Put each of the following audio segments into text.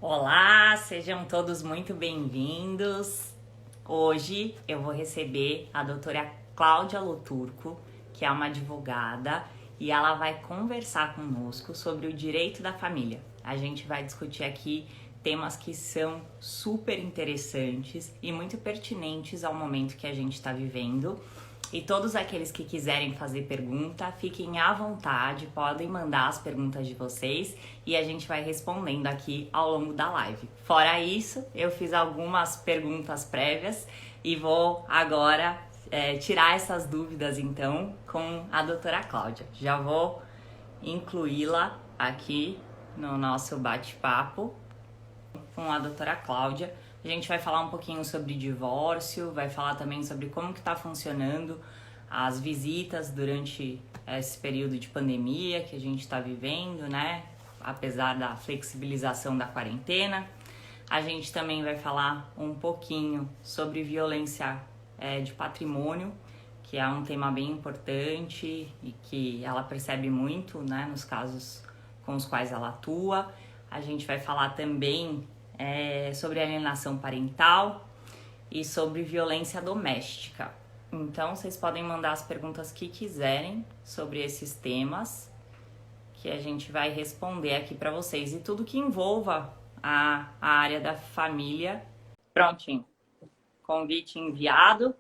Olá, sejam todos muito bem-vindos. Hoje eu vou receber a doutora Cláudia Loturco, que é uma advogada, e ela vai conversar conosco sobre o direito da família. A gente vai discutir aqui temas que são super interessantes e muito pertinentes ao momento que a gente está vivendo. E todos aqueles que quiserem fazer pergunta, fiquem à vontade, podem mandar as perguntas de vocês e a gente vai respondendo aqui ao longo da live. Fora isso, eu fiz algumas perguntas prévias e vou agora tirar essas dúvidas então com a doutora Cláudia. Já vou incluí-la aqui no nosso bate-papo com a doutora Cláudia. A gente vai falar um pouquinho sobre divórcio, vai falar também sobre como que está funcionando as visitas durante esse período de pandemia que a gente está vivendo, né? Apesar da flexibilização da quarentena. A gente também vai falar um pouquinho sobre violência de patrimônio, que é um tema bem importante e que ela percebe muito, né, nos casos com os quais ela atua. A gente vai falar também sobre alienação parental e sobre violência doméstica. Então, vocês podem mandar as perguntas que quiserem sobre esses temas, que a gente vai responder aqui para vocês. E tudo que envolva a área da família. Prontinho. Convite enviado.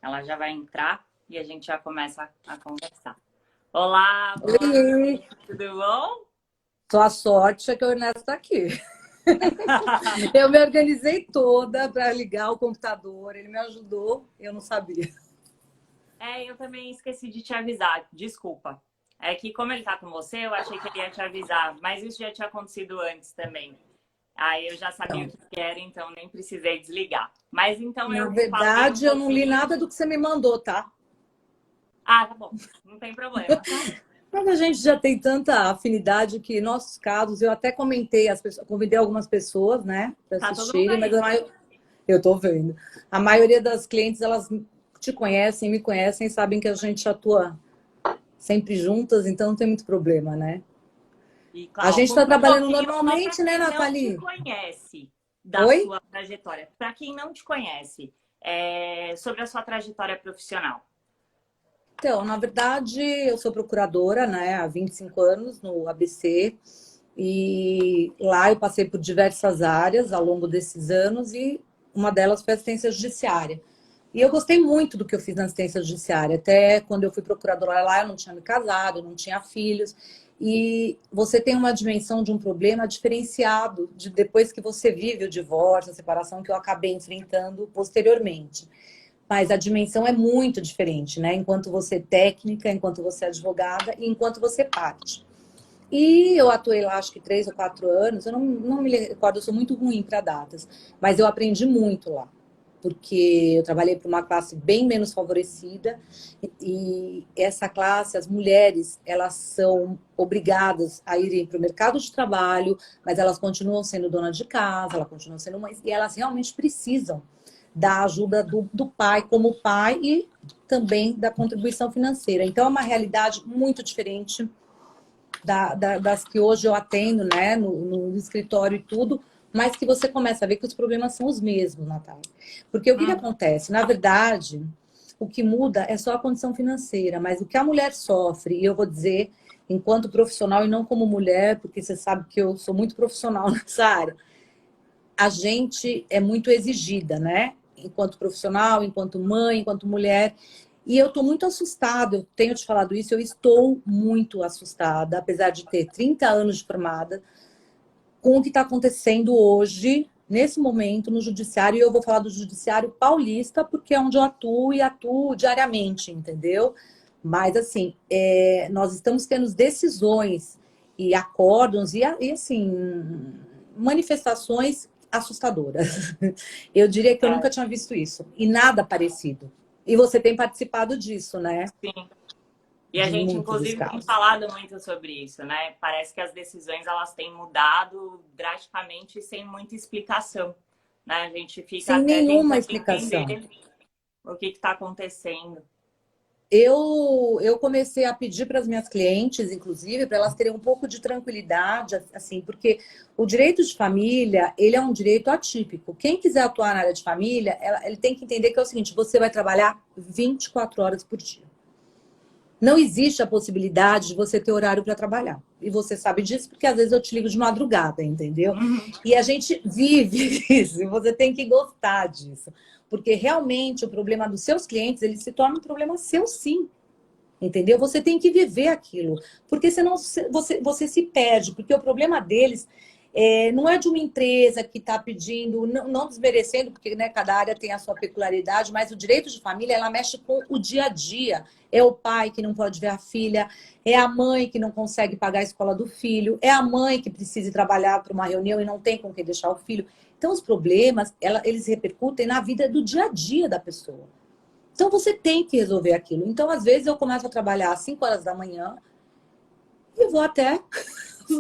Ela já vai entrar e a gente já começa a conversar. Olá, boa noite, tudo bom? Sua sorte é que o Ernesto está aqui. Eu me organizei toda para ligar o computador, ele me ajudou, eu não sabia. Eu também esqueci de te avisar, desculpa. É que como ele tá com você, eu achei que ele ia te avisar, mas isso já tinha acontecido antes também. Aí eu já sabia o que era, então nem precisei desligar. Mas então Na eu falei um verdade, eu não li pouquinho. nada do que você me mandou, tá? Ah, tá bom, não tem problema. Mas a gente já tem tanta afinidade que nossos casos, eu até comentei, convidei algumas pessoas, né, para Tá todo mundo assistirem, mas aí. eu tô vendo. A maioria das clientes, elas te conhecem, me conhecem, sabem que a gente atua sempre juntas, então não tem muito problema, né? E, A Cláudia, gente está conta um trabalhando pouquinho só para normalmente, né, quem não te Nathalie? conhece da Oi? sua trajetória. Para quem não te conhece, sobre a sua trajetória profissional. Então, na verdade, eu sou procuradora, né, há 25 anos no ABC, e lá eu passei por diversas áreas ao longo desses anos, e uma delas foi assistência judiciária. E eu gostei muito do que eu fiz na assistência judiciária. Até quando eu fui procuradora lá, eu não tinha me casado, eu não tinha filhos. E você tem uma dimensão de um problema diferenciado de depois que você vive o divórcio, a separação, que eu acabei enfrentando posteriormente. Mas a dimensão é muito diferente, né? Enquanto você é técnica, enquanto você é advogada e enquanto você parte. E eu atuei lá, acho que 3 ou 4 anos, eu não me recordo, eu sou muito ruim para datas, mas eu aprendi muito lá, porque eu trabalhei para uma classe bem menos favorecida, e essa classe, as mulheres, elas são obrigadas a irem para o mercado de trabalho, mas elas continuam sendo dona de casa, elas continuam sendo mães, e elas realmente precisam da ajuda do pai como pai e também da contribuição financeira. Então, é uma realidade muito diferente das que hoje eu atendo, né, no escritório e tudo, mas que você começa a ver que os problemas são os mesmos, Natália. Porque o que acontece? Na verdade, o que muda é só a condição financeira, mas o que a mulher sofre, e eu vou dizer, enquanto profissional e não como mulher, porque você sabe que eu sou muito profissional nessa área, a gente é muito exigida, né? Enquanto profissional, enquanto mãe, enquanto mulher. E eu estou muito assustada, eu tenho te falado isso, eu estou muito assustada, apesar de ter 30 anos de formada, com o que está acontecendo hoje, nesse momento, no judiciário. E eu vou falar do judiciário paulista, porque é onde eu atuo e atuo diariamente, entendeu? Mas, assim, nós estamos tendo decisões e acórdãos e assim, manifestações assustadoras. Eu diria que eu nunca tinha visto isso. E nada parecido. E você tem participado disso, né? Sim. E a De gente, muitos dos inclusive, tem casos. falado muito sobre isso, né? Parece que as decisões elas têm mudado drasticamente sem muita explicação, né? A gente fica Sem até nenhuma tentando explicação. entender o que está acontecendo. eu comecei a pedir para as minhas clientes, inclusive, para elas terem um pouco de tranquilidade, assim, porque o direito de família, ele é um direito atípico. Quem quiser atuar na área de família, ele tem que entender que é o seguinte, você vai trabalhar 24 horas por dia. Não existe a possibilidade de você ter horário para trabalhar. E você sabe disso porque às vezes eu te ligo de madrugada, entendeu? Uhum. E a gente vive isso, e você tem que gostar disso. Porque realmente o problema dos seus clientes, ele se torna um problema seu sim. Entendeu? Você tem que viver aquilo. Porque senão você se perde. Porque o problema deles não é de uma empresa que está pedindo, não desmerecendo, porque né, cada área tem a sua peculiaridade, mas o direito de família, ela mexe com o dia a dia. É o pai que não pode ver a filha, é a mãe que não consegue pagar a escola do filho, é a mãe que precisa ir trabalhar para uma reunião e não tem com quem deixar o filho. Então, os problemas, eles repercutem na vida do dia a dia da pessoa. Então, você tem que resolver aquilo. Então, às vezes, eu começo a trabalhar às 5 horas da manhã e vou até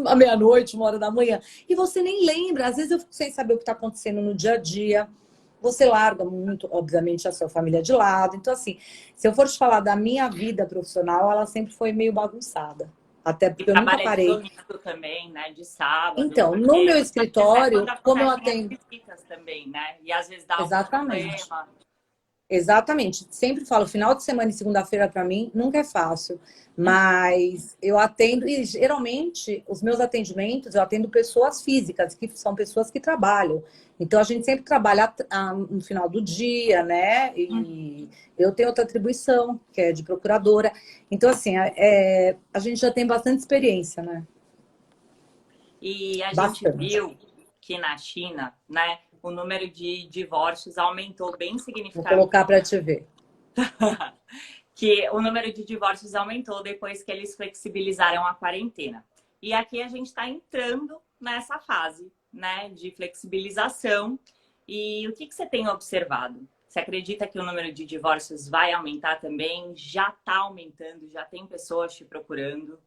à meia-noite, 1 hora da manhã. E você nem lembra. Às vezes, eu fico sem saber o que está acontecendo no dia a dia. Você larga muito, obviamente, a sua família de lado. Então, assim, se eu for te falar da minha vida profissional, ela sempre foi meio bagunçada. Até E porque eu nunca trabalha de parei. domingo também, né? De sábado, Então, no porque meu você recebe escritório, quando como eu acontecem as atendo... visitas também, né? E às vezes dá algum Exatamente. problema. Exatamente. Sempre falo, final de semana e segunda-feira para mim nunca é fácil, mas eu atendo e geralmente os meus atendimentos eu atendo pessoas físicas, que são pessoas que trabalham. Então a gente sempre trabalha no final do dia, né? E eu tenho outra atribuição, que é de procuradora. Então assim, a gente já tem bastante experiência, né? E a gente Bastante. viu que na China, né, o número de divórcios aumentou bem Vou colocar significativamente. para te ver. Que o número de divórcios aumentou depois que eles flexibilizaram a quarentena. E aqui a gente está entrando nessa fase, né, de flexibilização. E o que você tem observado? Você acredita que o número de divórcios vai aumentar também? Já está aumentando? Já tem pessoas te procurando?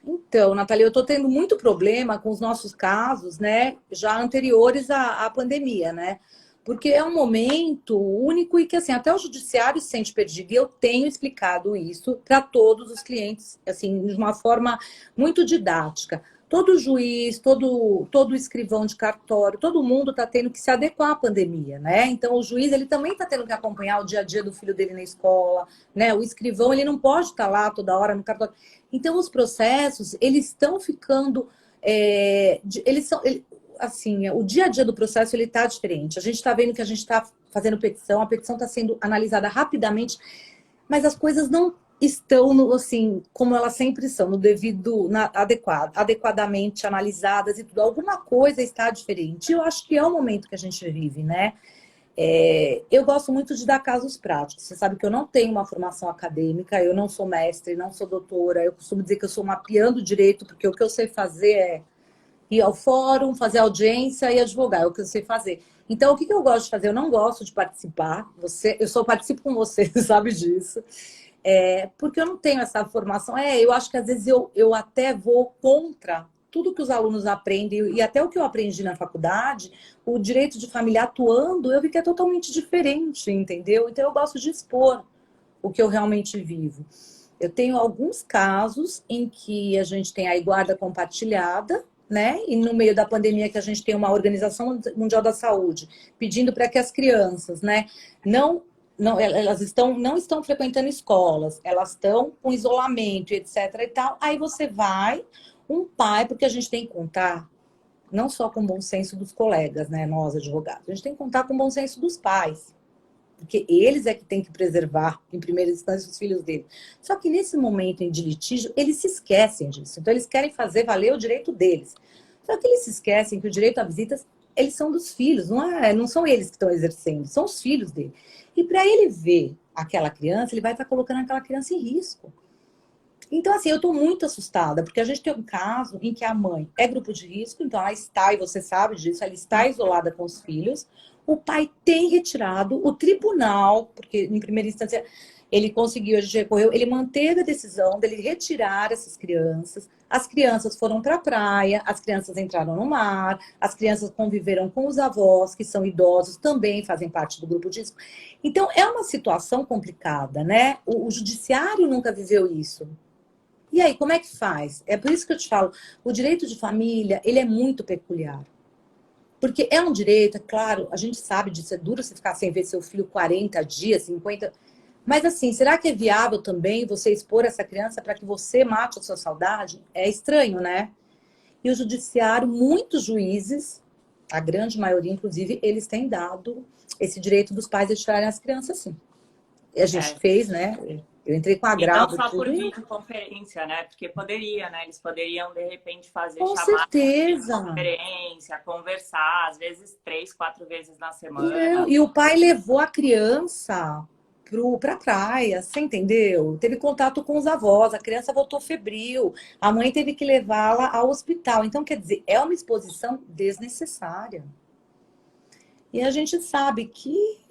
Então, Nathalie, eu estou tendo muito problema com os nossos casos, né, já anteriores à pandemia, né? Porque é um momento único e que, assim, até o judiciário se sente perdido. E eu tenho explicado isso para todos os clientes, assim, de uma forma muito didática. Todo juiz, todo escrivão de cartório, todo mundo está tendo que se adequar à pandemia, né? Então, o juiz, ele também está tendo que acompanhar o dia a dia do filho dele na escola, né? O escrivão, ele não pode estar lá toda hora no cartório. Então, os processos, eles estão ficando... eles são... assim, o dia a dia do processo, ele está diferente. A gente está vendo que a gente está fazendo petição, a petição está sendo analisada rapidamente, mas as coisas não estão, assim, como elas sempre são, no devido, adequadamente analisadas e tudo. Alguma coisa está diferente. Eu acho que é o momento que a gente vive, né? Eu gosto muito de dar casos práticos. Você sabe que eu não tenho uma formação acadêmica, eu não sou mestre, não sou doutora. Eu costumo dizer que eu sou mapeando direito, porque o que eu sei fazer é ir ao fórum, fazer audiência e advogar, é o que eu sei fazer. Então, o que eu gosto de fazer? Eu não gosto de participar. Eu só participo com você, sabe disso. Porque eu não tenho essa formação. Eu acho que às vezes eu até vou contra tudo que os alunos aprendem e até o que eu aprendi na faculdade, o direito de família atuando, eu vi que é totalmente diferente, entendeu? Então, eu gosto de expor o que eu realmente vivo. Eu tenho alguns casos em que a gente tem a guarda compartilhada, né? E no meio da pandemia que a gente tem uma Organização Mundial da Saúde pedindo para que as crianças, né, elas não estão frequentando escolas, elas estão com isolamento, etc. e tal. Aí você vai, um pai, porque a gente tem que contar não só com o bom senso dos colegas, né, nós advogados, a gente tem que contar com o bom senso dos pais. Porque eles é que têm que preservar, em primeira instância, os filhos deles. Só que nesse momento de litígio, eles se esquecem disso. Então, eles querem fazer valer o direito deles. Só que eles se esquecem que o direito à visita, eles são dos filhos, não são eles que estão exercendo, são os filhos dele. E para ele ver aquela criança, ele vai estar colocando aquela criança em risco. Então, assim, eu estou muito assustada, porque a gente tem um caso em que a mãe é grupo de risco, então ela está, e você sabe disso, ela está isolada com os filhos. O pai tem retirado, o tribunal, porque em primeira instância ele conseguiu, a gente recorreu, ele manteve a decisão dele retirar essas crianças. As crianças foram para a praia, as crianças entraram no mar, as crianças conviveram com os avós, que são idosos, também fazem parte do grupo de risco. Então, é uma situação complicada, né? O judiciário nunca viveu isso. E aí, como é que faz? É por isso que eu te falo, o direito de família, ele é muito peculiar. Porque é um direito, é claro, a gente sabe disso, é duro você ficar sem ver seu filho 40 dias, 50. Mas assim, será que é viável também você expor essa criança para que você mate a sua saudade? É estranho, né? E o judiciário, muitos juízes, a grande maioria, inclusive, eles têm dado esse direito dos pais de tirarem as crianças, sim. E a gente fez, né? Eu entrei com E não agravo, só por tudo. videoconferência, né? Porque poderia, né? Eles poderiam, de repente, fazer Com chamada de certeza. videoconferência, conversar, às vezes 3, 4 vezes na Não, semana. e o pai levou a criança para a praia, você entendeu? Teve contato com os avós, a criança voltou febril, a mãe teve que levá-la ao hospital. Então, quer dizer, é uma exposição desnecessária. E a gente sabe que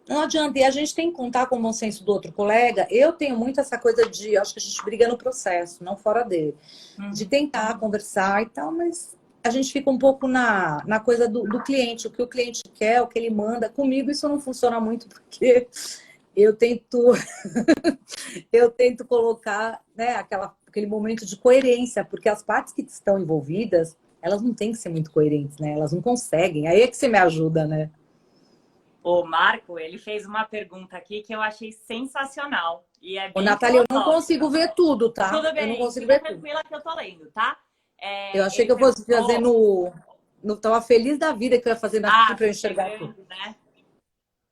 não adianta. E a gente tem que contar com o bom senso do outro colega. Eu tenho muito essa coisa de, acho que a gente briga no processo, não fora dele. De tentar conversar e tal, mas a gente fica um pouco na coisa do cliente, o que o cliente quer, o que ele manda. Comigo isso não funciona muito, porque eu tento, eu tento colocar, né, aquele momento de coerência, porque as partes que estão envolvidas, elas não têm que ser muito coerentes, né? Elas não conseguem. Aí é que você me ajuda, né? O Marco, ele fez uma pergunta aqui que eu achei sensacional. E é Ô, bem Natália, eu não filosófica. consigo ver tudo, tá? Tudo Eu não bem, consigo fica ver tudo. tranquila que eu tô lendo, tá? Eu achei Ele que eu fosse fazer perguntou. no tava feliz da vida que eu ia fazer aqui Ah, para eu porque é enxergar tudo. grande, né?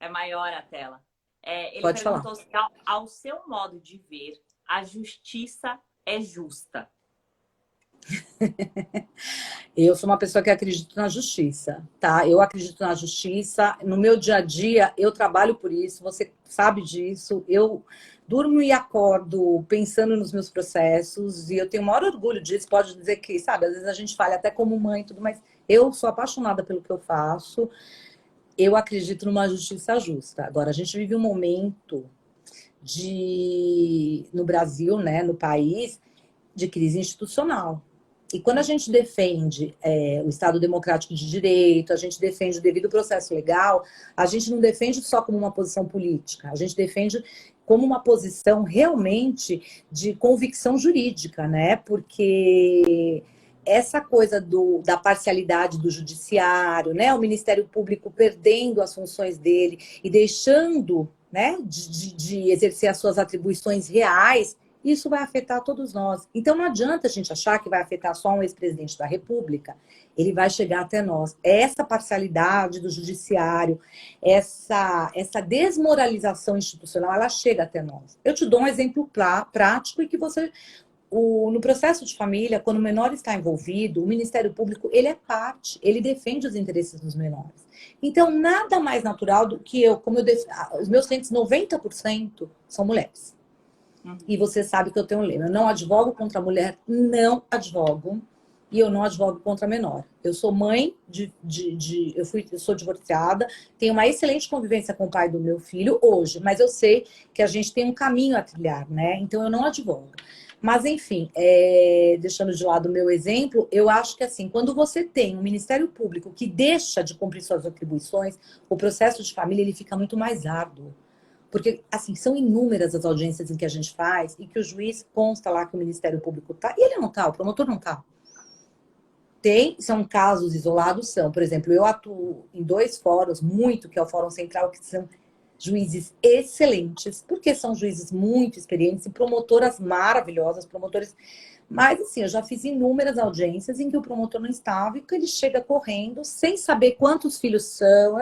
É maior a tela. Ele Pode falar. perguntou se, ao seu modo de ver, a justiça é justa. Eu sou uma pessoa que acredita na justiça, tá? Eu acredito na justiça. No meu dia a dia, eu trabalho por isso. Você sabe disso. Eu durmo e acordo pensando nos meus processos e eu tenho o maior orgulho disso. Pode dizer que, sabe, às vezes a gente falha até como mãe e tudo, mas eu sou apaixonada pelo que eu faço. Eu acredito numa justiça justa. Agora, a gente vive um momento no Brasil, né, no país, de crise institucional. E quando a gente defende o Estado Democrático de Direito, a gente defende o devido processo legal, a gente não defende só como uma posição política, a gente defende como uma posição realmente de convicção jurídica, né? Porque essa coisa da parcialidade do judiciário, né? O Ministério Público perdendo as funções dele e deixando, né, de exercer as suas atribuições reais, isso vai afetar todos nós. Então não adianta a gente achar que vai afetar só um ex-presidente da República. Ele vai chegar até nós. Essa parcialidade do judiciário, essa desmoralização institucional, ela chega até nós. Eu te dou um exemplo prático e que você... no processo de família, quando o menor está envolvido, o Ministério Público, ele é parte, ele defende os interesses dos menores. Então, nada mais natural do que os meus clientes, 90% são mulheres. E você sabe que eu tenho um lema. Eu não advogo contra a mulher, não advogo. E eu não advogo contra a menor. Eu sou mãe eu sou divorciada, tenho uma excelente convivência com o pai do meu filho hoje, mas eu sei que a gente tem um caminho a trilhar, né? Então eu não advogo. Mas, enfim, deixando de lado o meu exemplo, eu acho que assim, quando você tem um Ministério Público que deixa de cumprir suas atribuições, o processo de família ele fica muito mais árduo. Porque, assim, são inúmeras as audiências em que a gente faz e que o juiz consta lá que o Ministério Público tá, e ele não tá, o promotor não tá. São casos isolados, são. Por exemplo, eu atuo em 2 fóruns, que é o Fórum Central, que são juízes excelentes, porque são juízes muito experientes e promotoras maravilhosas, promotores... Mas, assim, eu já fiz inúmeras audiências em que o promotor não estava e que ele chega correndo, sem saber quantos filhos são,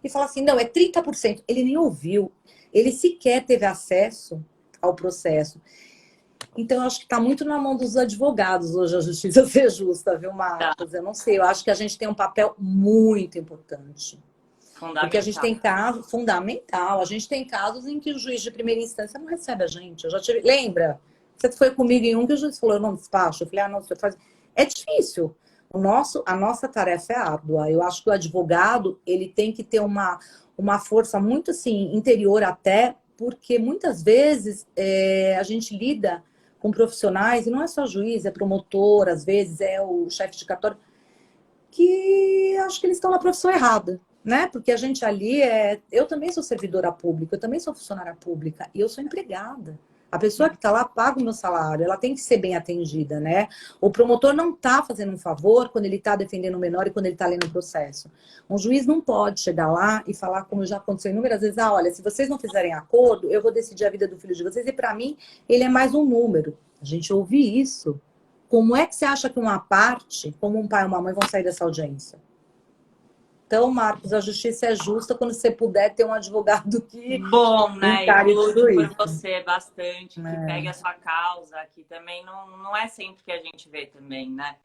e fala assim, não, é 30%. Ele nem ouviu. Ele sequer teve acesso ao processo. Então, eu acho que está muito na mão dos advogados hoje a justiça ser justa, viu, Marcos? Eu não sei, eu acho que a gente tem um papel muito importante. Porque a gente tem casos fundamental, a gente tem casos em que o juiz de primeira instância não recebe a gente. Eu já tive, lembra? Você foi comigo em um que o juiz falou, eu não despacho. Eu falei, não, você faz. É difícil. A nossa tarefa é árdua. Eu acho que o advogado ele tem que ter uma força muito assim, interior até, porque muitas vezes a gente lida com profissionais, e não é só juiz, é promotor, às vezes é o chefe de cartório, que acho que eles estão na profissão errada, né? Porque a gente ali eu também sou servidora pública, eu também sou funcionária pública e eu sou empregada. A pessoa que está lá paga o meu salário, ela tem que ser bem atendida, né? O promotor não está fazendo um favor quando ele está defendendo o menor e quando ele está lendo o processo. Um juiz não pode chegar lá e falar, como já aconteceu inúmeras vezes, olha, se vocês não fizerem acordo, eu vou decidir a vida do filho de vocês e para mim ele é mais um número. A gente ouve isso. Como é que você acha que uma parte, como um pai e uma mãe, vão sair dessa audiência? Então, Marcos, a justiça é justa quando você puder ter um advogado que Bom, né? E encare que tudo lute por isso. você bastante, que pegue a sua causa, que também não é sempre que a gente vê também, né?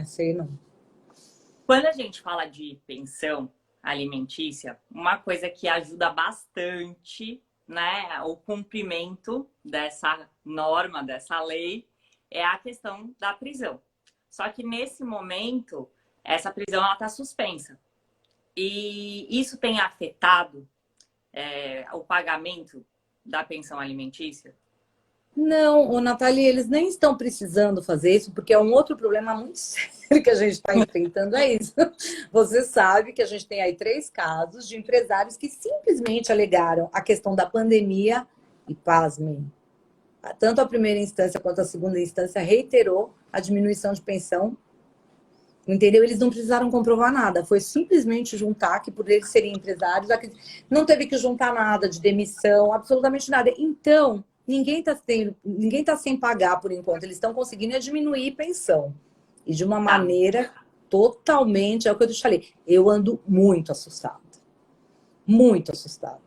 Sei não. Quando a gente fala de pensão alimentícia, uma coisa que ajuda bastante, né, o cumprimento dessa norma, dessa lei, é a questão da prisão. Só que nesse momento, essa prisão ela está suspensa. E isso tem afetado o pagamento da pensão alimentícia? Não, ô, Nathalie, eles nem estão precisando fazer isso, porque é um outro problema muito sério que a gente está enfrentando, é isso. Você sabe que a gente tem aí 3 casos de empresários que simplesmente alegaram a questão da pandemia e, pasmem, tanto a primeira instância quanto a segunda instância reiterou a diminuição de pensão. Entendeu? Eles não precisaram comprovar nada, foi simplesmente juntar que por eles serem empresários, não teve que juntar nada de demissão, absolutamente nada. Então, ninguém tá sem pagar por enquanto, eles estão conseguindo diminuir pensão. E de uma maneira totalmente, é o que eu te falei, eu ando muito assustada. Muito assustada.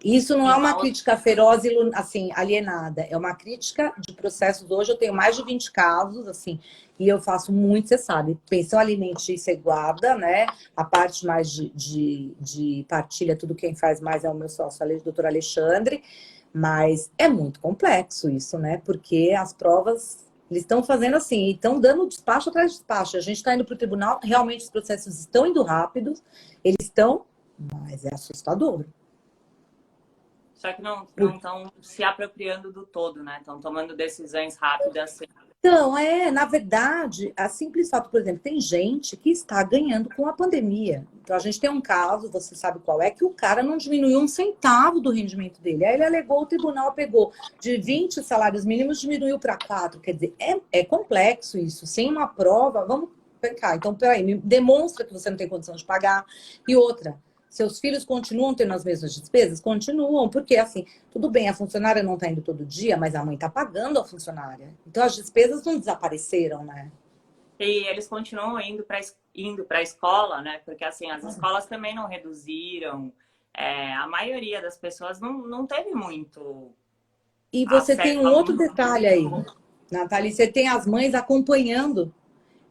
Isso não é uma crítica feroz e assim, alienada, é uma crítica de processos. Hoje eu tenho mais de 20 casos, assim, e eu faço muito, você sabe, pensão alimentícia e guarda, né? A parte mais de partilha, tudo quem faz mais é o meu sócio, o doutor Alexandre, mas é muito complexo isso, né? Porque as provas, eles estão fazendo assim, estão dando despacho atrás de despacho. A gente está indo para o tribunal, realmente os processos estão indo rápidos, eles estão, mas é assustador. Só que não estão se apropriando do todo, né? Estão tomando decisões rápidas. Então, na verdade, a simples fato, por exemplo, tem gente que está ganhando com a pandemia. Então, a gente tem um caso, você sabe qual é, que o cara não diminuiu um centavo do rendimento dele. Aí ele alegou, o tribunal pegou de 20 salários mínimos, diminuiu para 4. Quer dizer, é complexo isso. Sem uma prova, vamos cá. Então, peraí, me demonstra que você não tem condição de pagar. E outra, seus filhos continuam tendo as mesmas despesas? Continuam, porque assim, tudo bem, a funcionária não está indo todo dia, mas a mãe está pagando a funcionária. Então as despesas não desapareceram, né? E eles continuam indo para a escola, né? Porque assim, as escolas também não reduziram. A maioria das pessoas não teve muito. E você tem um outro detalhe aí, Nathalie, você tem as mães acompanhando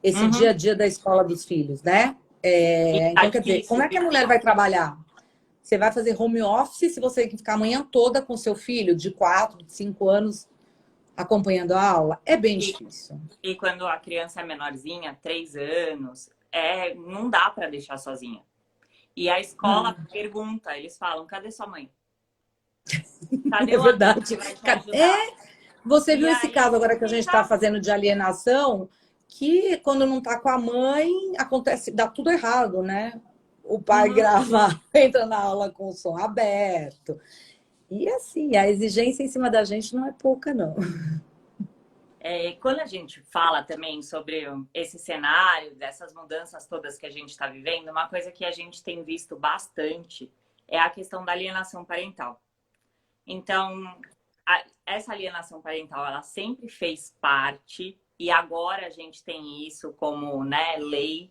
esse dia a dia da escola dos filhos, né? Então, quer dizer, como é que a mulher vai trabalhar? Você vai fazer home office se você tem que ficar a manhã toda com seu filho de 4, de 5 anos acompanhando a aula? É bem difícil. E quando a criança é menorzinha, 3 anos, não dá para deixar sozinha. E a escola pergunta, eles falam, cadê sua mãe? Cadê o verdade. Que vai te ajudar? Você viu esse caso agora que a gente está fazendo de alienação? Que quando não tá com a mãe, acontece, dá tudo errado, né? O pai grava, entra na aula com o som aberto. E assim, a exigência em cima da gente não é pouca, não. Quando a gente fala também sobre esse cenário, dessas mudanças todas que a gente está vivendo, uma coisa que a gente tem visto bastante é a questão da alienação parental. Então, essa alienação parental, ela sempre fez parte. E agora a gente tem isso como, né, lei,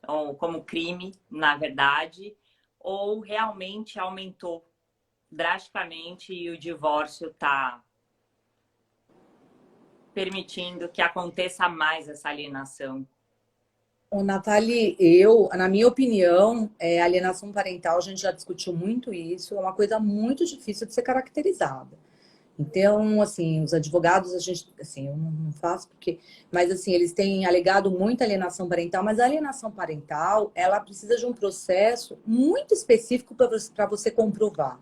ou como crime, na verdade, ou realmente aumentou drasticamente e o divórcio está permitindo que aconteça mais essa alienação? Ô, Nathalie, na minha opinião, alienação parental, a gente já discutiu muito isso, é uma coisa muito difícil de ser caracterizada. Então, assim, os advogados, a gente, assim, eu não faço porque, mas assim, eles têm alegado muita alienação parental, mas a alienação parental, ela precisa de um processo muito específico para você comprovar.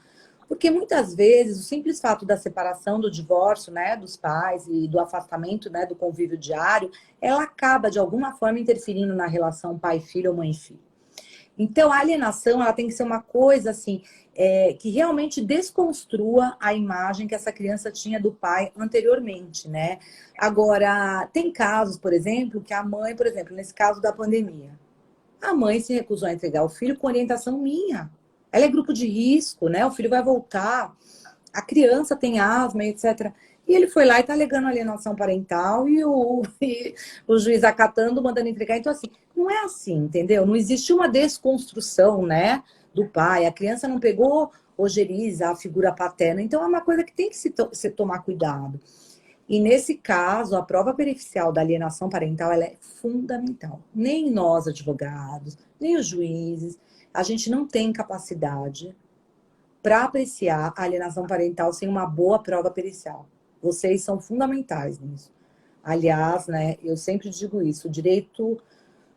Porque muitas vezes o simples fato da separação, do divórcio, né, dos pais e do afastamento, né, do convívio diário, ela acaba de alguma forma interferindo na relação pai-filho ou mãe-filho. Então, a alienação, ela tem que ser uma coisa assim, que realmente desconstrua a imagem que essa criança tinha do pai anteriormente, né? Agora, tem casos, por exemplo, que a mãe, por exemplo, nesse caso da pandemia, a mãe se recusou a entregar o filho com orientação minha. Ela é grupo de risco, né? O filho vai voltar, a criança tem asma, etc. E ele foi lá e está alegando alienação parental e o juiz acatando, mandando entregar. Então, assim, não é assim, entendeu? Não existe uma desconstrução, né, do pai. A criança não pegou ojeriza, a figura paterna. Então, é uma coisa que tem que se tomar cuidado. E nesse caso, a prova pericial da alienação parental ela é fundamental. Nem nós, advogados, nem os juízes, a gente não tem capacidade para apreciar a alienação parental sem uma boa prova pericial. Vocês são fundamentais nisso. Aliás, né, eu sempre digo isso, o direito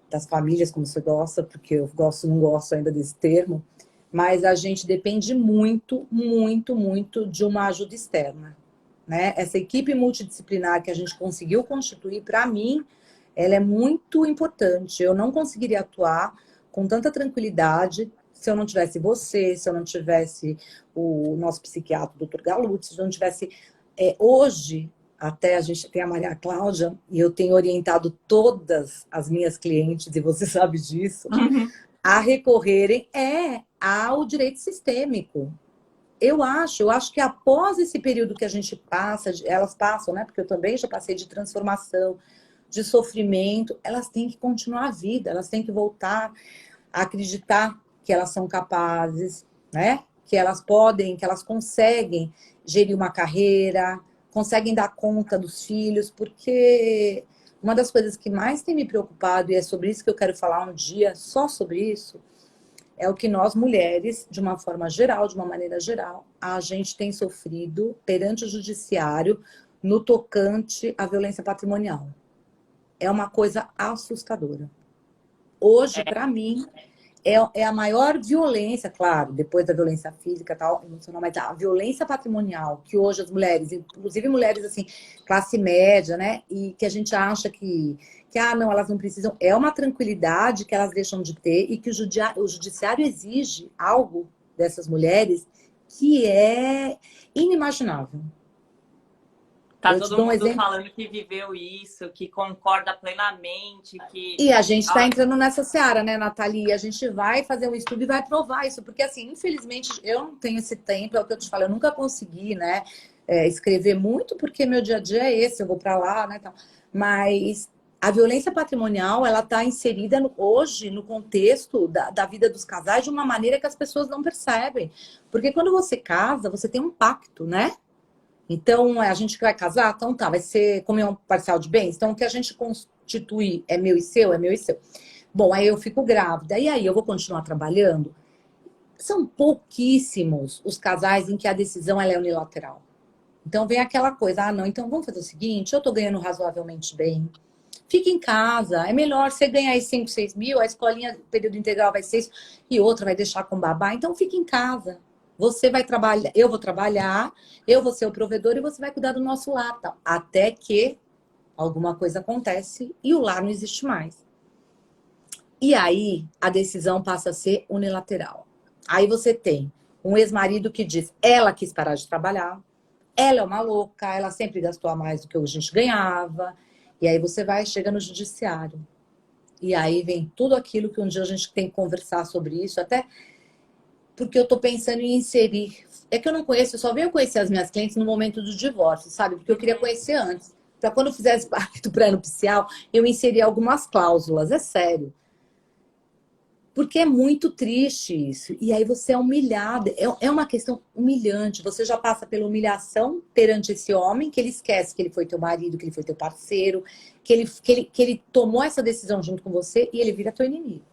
das famílias, como você gosta, porque eu gosto, não gosto ainda desse termo, mas a gente depende muito, muito, muito de uma ajuda externa, né? Essa equipe multidisciplinar que a gente conseguiu constituir, para mim, ela é muito importante. Eu não conseguiria atuar com tanta tranquilidade se eu não tivesse você, se eu não tivesse o nosso psiquiatra, o Dr. Galuzzi, se eu não tivesse... hoje, até a gente tem a Maria Cláudia, e eu tenho orientado todas as minhas clientes, e você sabe disso, a recorrerem ao direito sistêmico. Eu acho que após esse período que a gente passa, elas passam, né? Porque eu também já passei de transformação, de sofrimento, elas têm que continuar a vida, elas têm que voltar a acreditar que elas são capazes, né? Que elas podem, que elas conseguem gerir uma carreira, conseguem dar conta dos filhos, porque uma das coisas que mais tem me preocupado, e é sobre isso que eu quero falar um dia, só sobre isso, é o que nós mulheres, de uma forma geral, de uma maneira geral, a gente tem sofrido perante o judiciário no tocante à violência patrimonial. É uma coisa assustadora. Hoje, para mim, é a maior violência, claro, depois da violência física, tal, emocional, mas a violência patrimonial que hoje as mulheres, inclusive mulheres assim, classe média, né, e que a gente acha que não, elas não precisam, é uma tranquilidade que elas deixam de ter e que o judiciário exige algo dessas mulheres que é inimaginável. Tá Eu te todo dou um mundo exemplo. falando que viveu isso, que concorda plenamente, que. E a gente está entrando nessa seara, né, Nathalie? A gente vai fazer um estudo e vai provar isso, porque, assim, infelizmente, eu não tenho esse tempo, é o que eu te falo, eu nunca consegui, né, escrever muito, porque meu dia a dia é esse, eu vou para lá, né, tal. Mas a violência patrimonial, ela está inserida hoje no contexto da vida dos casais de uma maneira que as pessoas não percebem. Porque quando você casa, você tem um pacto, né? Então, a gente que vai casar, então tá, vai ser comunhão parcial de bens. Então, o que a gente constituir é meu e seu, é meu e seu. Bom, aí eu fico grávida. E aí, eu vou continuar trabalhando? São pouquíssimos os casais em que a decisão ela é unilateral. Então, vem aquela coisa, ah, não, então vamos fazer o seguinte, eu tô ganhando razoavelmente bem. Fica em casa, é melhor você ganhar aí 5, 6 mil, a escolinha, período integral vai ser isso, e outra vai deixar com babá. Então, fica em casa. Você vai trabalhar, eu vou ser o provedor e você vai cuidar do nosso lar. Tal. Até que alguma coisa acontece e o lar não existe mais. E aí a decisão passa a ser unilateral. Aí você tem um ex-marido que diz, ela quis parar de trabalhar, ela é uma louca, ela sempre gastou a mais do que a gente ganhava. E aí você vai, chega no judiciário. E aí vem tudo aquilo que um dia a gente tem que conversar sobre isso, até porque eu tô pensando em inserir. É que eu não conheço, eu só venho conhecer as minhas clientes no momento do divórcio, sabe? Porque eu queria conhecer antes. Para quando eu fizesse pacto pré-nupcial, eu inserir algumas cláusulas, é sério. Porque é muito triste isso. E aí você é humilhada. É uma questão humilhante. Você já passa pela humilhação perante esse homem, que ele esquece que ele foi teu marido, que ele foi teu parceiro, que ele tomou essa decisão junto com você e ele vira teu inimigo.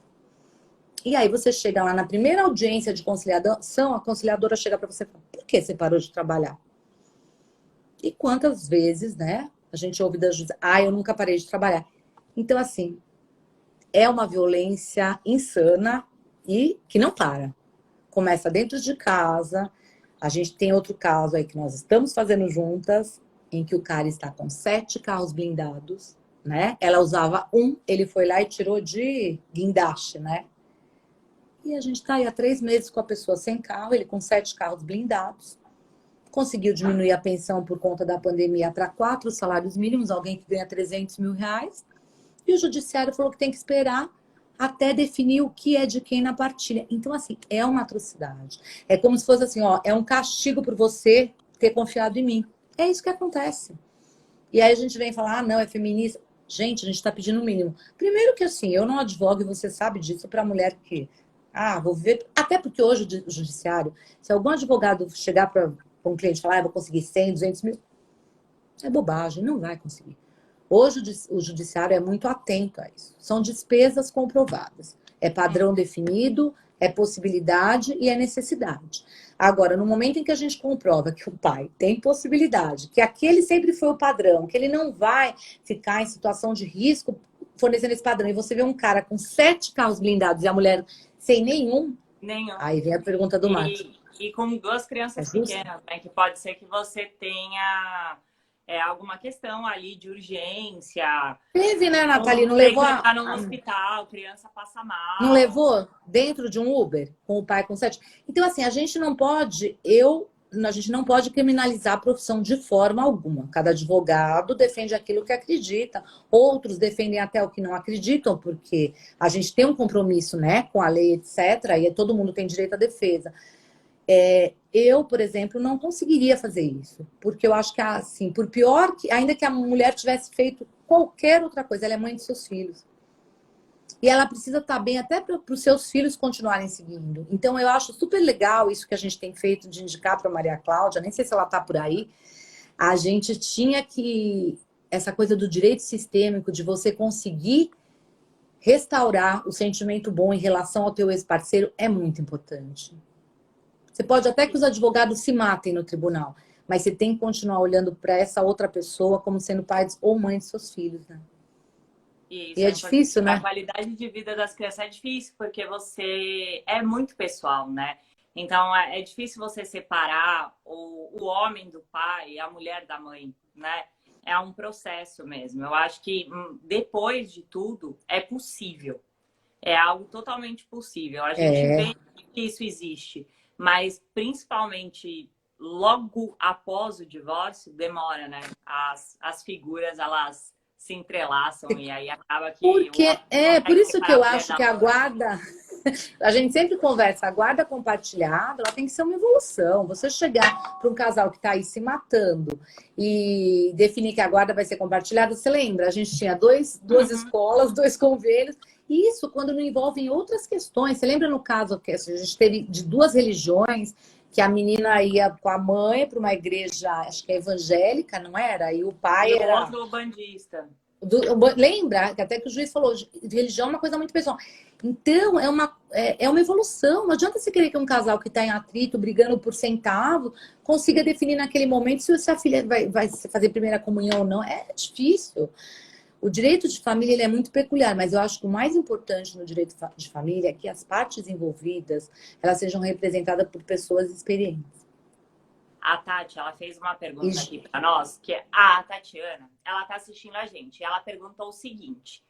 E aí você chega lá na primeira audiência de conciliação, a conciliadora chega para você e fala, por que você parou de trabalhar? E quantas vezes, né, a gente ouve da justiça, eu nunca parei de trabalhar. Então, assim, é uma violência insana e que não para. Começa dentro de casa, A gente tem outro caso aí que nós estamos fazendo juntas, em que o cara está com 7 carros blindados, né? Ela usava um, ele foi lá e tirou de guindaste, né? E a gente está aí há 3 meses com a pessoa sem carro, ele com 7 carros blindados. Conseguiu diminuir a pensão por conta da pandemia para 4 salários mínimos, alguém que ganha 300 mil reais. E o judiciário falou que tem que esperar até definir o que é de quem na partilha. Então, assim, é uma atrocidade. É como se fosse assim, ó, é um castigo por você ter confiado em mim. É isso que acontece. E aí a gente vem falar, ah, não, é feminista. Gente, a gente está pedindo o mínimo. Primeiro que assim, eu não advogo, e você sabe disso, para mulher que, ah, vou ver. Até porque hoje o judiciário, se algum advogado chegar para um cliente e falar, ah, vou conseguir 100, 200 mil, é bobagem, não vai conseguir. Hoje o judiciário é muito atento a isso. São despesas comprovadas. É padrão definido, é possibilidade e é necessidade. Agora, no momento em que a gente comprova que o pai tem possibilidade, que aquele sempre foi o padrão, que ele não vai ficar em situação de risco fornecendo esse padrão, e você vê um cara com 7 carros blindados e a mulher sem nenhum, Nenhum. aí vem a pergunta do Marcos. E com 2 crianças pequenas, né? Que pode ser que você tenha alguma questão ali de urgência. Teve, né, Nathalie? Não levou no hospital, criança passa mal. Não levou dentro de um Uber com o pai com 7? Então, assim, a gente não pode, a gente não pode criminalizar a profissão de forma alguma. Cada advogado defende aquilo que acredita, outros defendem até o que não acreditam, porque a gente tem um compromisso, né, com a lei, etc., e todo mundo tem direito à defesa. Eu, por exemplo, não conseguiria fazer isso, porque eu acho que, assim, por pior que, ainda que a mulher tivesse feito qualquer outra coisa, ela é mãe de seus filhos. E ela precisa estar bem até para os seus filhos continuarem seguindo. Então, eu acho super legal isso que a gente tem feito de indicar para a Maria Cláudia, nem sei se ela está por aí. A gente tinha que... Essa coisa do direito sistêmico, de você conseguir restaurar o sentimento bom em relação ao teu ex-parceiro, é muito importante. Você pode até que os advogados se matem no tribunal, mas você tem que continuar olhando para essa outra pessoa como sendo pai ou mãe de seus filhos, né? Isso, e é difícil, né? A qualidade de vida das crianças é difícil, porque é muito pessoal, né? Então, é difícil você separar o homem do pai e a mulher da mãe, né? É um processo mesmo. Eu acho que depois de tudo, é possível. É algo totalmente possível. A gente vê que isso existe, mas principalmente logo após o divórcio, demora, né? As figuras, elas se entrelaçam e aí acaba que... Por isso que eu acho que a guarda... A gente sempre conversa, a guarda compartilhada, ela tem que ser uma evolução. Você chegar para um casal que está aí se matando e definir que a guarda vai ser compartilhada, você lembra? A gente tinha duas escolas, 2 convênios. Isso quando não envolve outras questões. Você lembra no caso que a gente teve de 2 religiões, que a menina ia com a mãe para uma igreja, acho que é evangélica, não era? E o pai era... outro bandista. Lembra? Até que o juiz falou, religião é uma coisa muito pessoal. Então, é uma evolução. Não adianta você querer que um casal que está em atrito, brigando por centavo, consiga definir naquele momento se a filha vai fazer primeira comunhão ou não. É difícil. O direito de família ele é muito peculiar, mas eu acho que o mais importante no direito de família é que as partes envolvidas elas sejam representadas por pessoas experientes. A Tati, ela fez uma pergunta aqui para nós, que a Tatiana, ela está assistindo a gente. Ela perguntou o seguinte...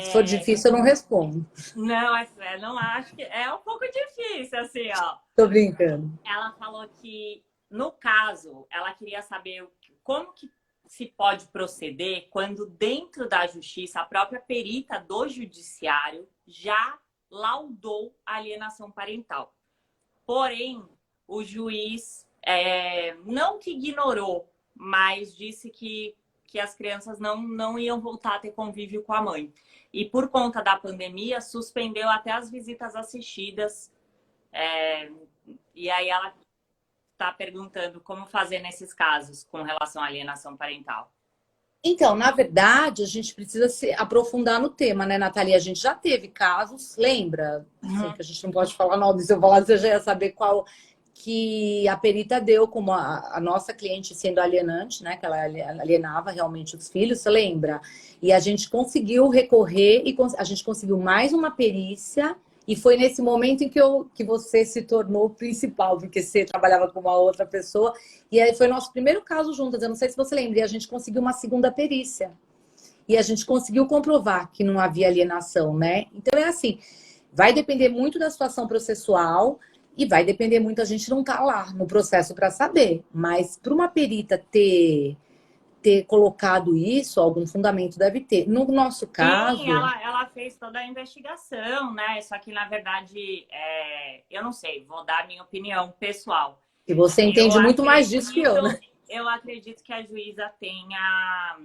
Se for difícil, eu não respondo. Não, não acho que... É um pouco difícil, assim, ó. Tô brincando. Ela falou que, no caso, ela queria saber como que se pode proceder quando dentro da justiça, a própria perita do judiciário já laudou a alienação parental. Porém, o juiz... não que ignorou, mas disse que as crianças não iam voltar a ter convívio com a mãe. E por conta da pandemia, suspendeu até as visitas assistidas. E aí ela está perguntando como fazer nesses casos com relação à alienação parental. Então, na verdade, a gente precisa se aprofundar no tema, né, Nathalie? A gente já teve casos, lembra? Assim, que a gente não pode falar nome, se eu falar, você já ia saber qual... que a perita deu como a nossa cliente sendo alienante, né? Que ela alienava realmente os filhos, você lembra? E a gente conseguiu recorrer e a gente conseguiu mais uma perícia E foi nesse momento em que você se tornou o principal, porque você trabalhava com uma outra pessoa. E aí foi nosso primeiro caso juntas. Eu não sei se você lembra, e a gente conseguiu uma segunda perícia. E a gente conseguiu comprovar que não havia alienação, né? Então é assim, vai depender muito da situação processual e vai depender muito, a gente não tá lá no processo para saber. Mas para uma perita ter colocado isso, algum fundamento deve ter. No nosso caso. Sim, ela fez toda a investigação, né? Só que, na verdade, eu não sei, vou dar a minha opinião pessoal. E você Eu entende muito mais disso que eu, né? Eu acredito que a juíza tenha,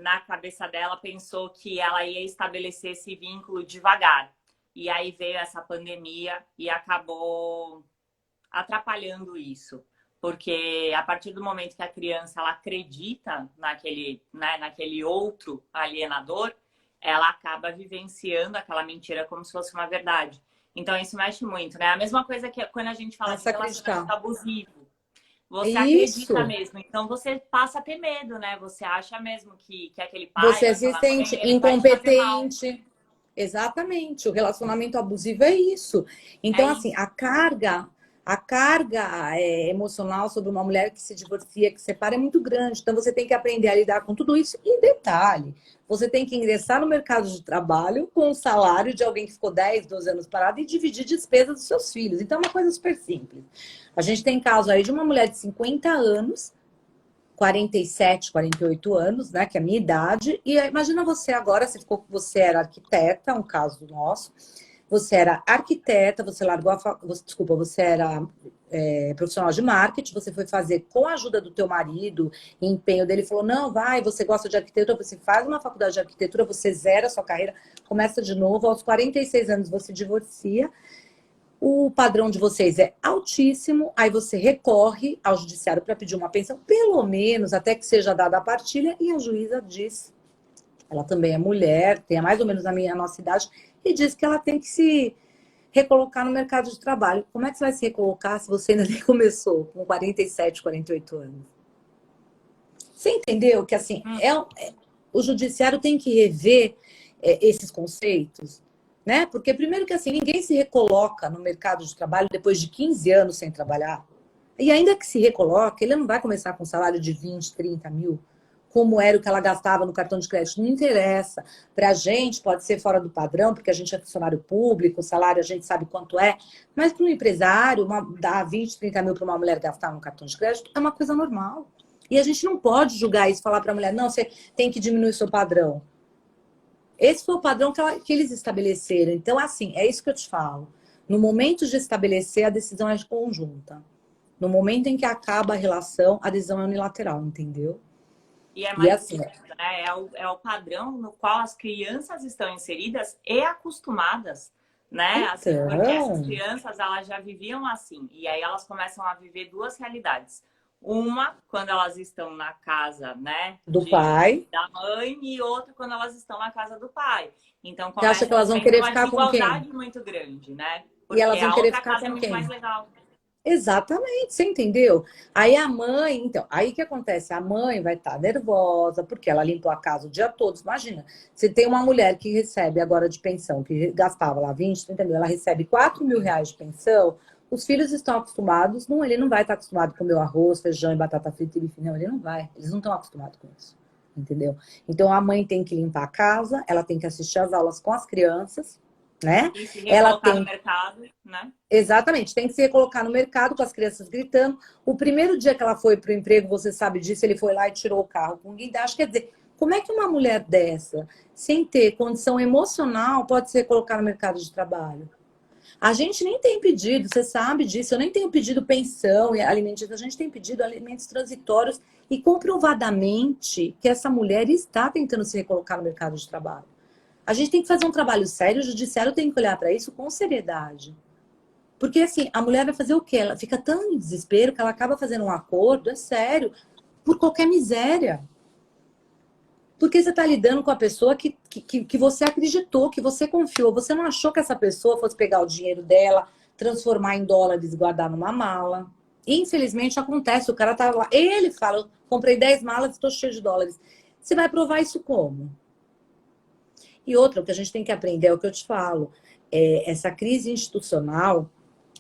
na cabeça dela, pensou que ela ia estabelecer esse vínculo devagar. E aí veio essa pandemia e acabou atrapalhando isso. Porque a partir do momento que a criança ela acredita naquele, né, naquele outro alienador, ela acaba vivenciando aquela mentira como se fosse uma verdade. Então isso mexe muito, né? A mesma coisa que quando a gente fala de relacionamento abusivo. Você acredita mesmo, então você passa a ter medo, né? Você acha mesmo que aquele pai, você se sente incompetente. Exatamente, o relacionamento abusivo é isso. Então, assim, a carga emocional sobre uma mulher que se divorcia, que se separa, é muito grande. Então, você tem que aprender a lidar com tudo isso. E detalhe, você tem que ingressar no mercado de trabalho com o salário de alguém que ficou 10, 12 anos parado e dividir despesas dos seus filhos. Então, é uma coisa super simples. A gente tem caso aí de uma mulher de 50 anos, 47, 48 anos, né, que é a minha idade, e imagina você agora, você era arquiteta, um caso nosso, você era arquiteta, você largou você era profissional de marketing, você foi fazer com a ajuda do teu marido, empenho dele, falou, não, vai, você gosta de arquitetura, você faz uma faculdade de arquitetura, você zera a sua carreira, começa de novo, aos 46 anos você divorcia, o padrão de vocês é altíssimo, aí você recorre ao judiciário para pedir uma pensão, pelo menos até que seja dada a partilha, e a juíza diz, ela também é mulher, tem mais ou menos a nossa idade, e diz que ela tem que se recolocar no mercado de trabalho. Como é que você vai se recolocar se você ainda nem começou, com 47, 48 anos? Você entendeu que, assim, o judiciário tem que rever esses conceitos? Né? Porque primeiro que assim, ninguém se recoloca no mercado de trabalho depois de 15 anos sem trabalhar. E ainda que se recoloque, ele não vai começar com um salário de 20, 30 mil, como era o que ela gastava no cartão de crédito. Não interessa. Para a gente pode ser fora do padrão, porque a gente é funcionário público, o salário a gente sabe quanto é. Mas para um empresário, dar 20, 30 mil para uma mulher gastar no cartão de crédito é uma coisa normal. E a gente não pode julgar isso, falar para a mulher, não, você tem que diminuir o seu padrão. Esse foi o padrão que eles estabeleceram. Então, assim, é isso que eu te falo. No momento de estabelecer, a decisão é conjunta. No momento em que acaba a relação, a decisão é unilateral, entendeu? E é mais assim, né? É o padrão no qual as crianças estão inseridas e acostumadas, né? Então... Assim, porque essas crianças, elas já viviam assim. E aí elas começam a viver duas realidades. Uma, quando elas estão na casa, né? Do pai. Da mãe, e outra, quando elas estão na casa do pai. Então, você acha que elas vão querer ficar com quem? Uma desigualdade muito grande, né? Porque e elas vão querer ficar com quem? Mais legal. Exatamente, você entendeu? Aí a mãe, então, aí o que acontece? A mãe vai estar nervosa, porque ela limpou a casa o dia todo. Imagina, se tem uma mulher que recebe agora de pensão, que gastava lá 20, 30 mil, ela recebe 4 mil reais de pensão, os filhos estão acostumados, não, ele não vai estar acostumado a comer arroz, feijão e batata frita, não, ele não vai, eles não estão acostumados com isso, entendeu? Então a mãe tem que limpar a casa, ela tem que assistir às aulas com as crianças, né? E se recolocar no mercado, né? Exatamente, tem que se recolocar no mercado com as crianças gritando. O primeiro dia que ela foi para o emprego, você sabe disso, ele foi lá e tirou o carro com guindaste. Quer dizer, como é que uma mulher dessa, sem ter condição emocional, pode se recolocar no mercado de trabalho? A gente nem tem pedido, você sabe disso, eu nem tenho pedido pensão e alimentícia, a gente tem pedido alimentos transitórios e comprovadamente que essa mulher está tentando se recolocar no mercado de trabalho. A gente tem que fazer um trabalho sério, o judiciário tem que olhar para isso com seriedade. Porque, assim, a mulher vai fazer o quê? Ela fica tão em desespero que ela acaba fazendo um acordo, é sério, por qualquer miséria. Porque você está lidando com a pessoa que você acreditou, que você confiou. Você não achou que essa pessoa fosse pegar o dinheiro dela, transformar em dólares e guardar numa mala. Infelizmente, acontece. O cara tá lá, ele fala, eu comprei 10 malas e estou cheio de dólares. Você vai provar isso como? E outra, o que a gente tem que aprender é o que eu te falo. Essa crise institucional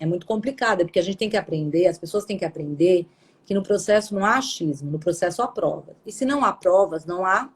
é muito complicada, porque a gente tem que aprender, as pessoas têm que aprender que no processo não há achismo, no processo há provas. E se não há provas, não há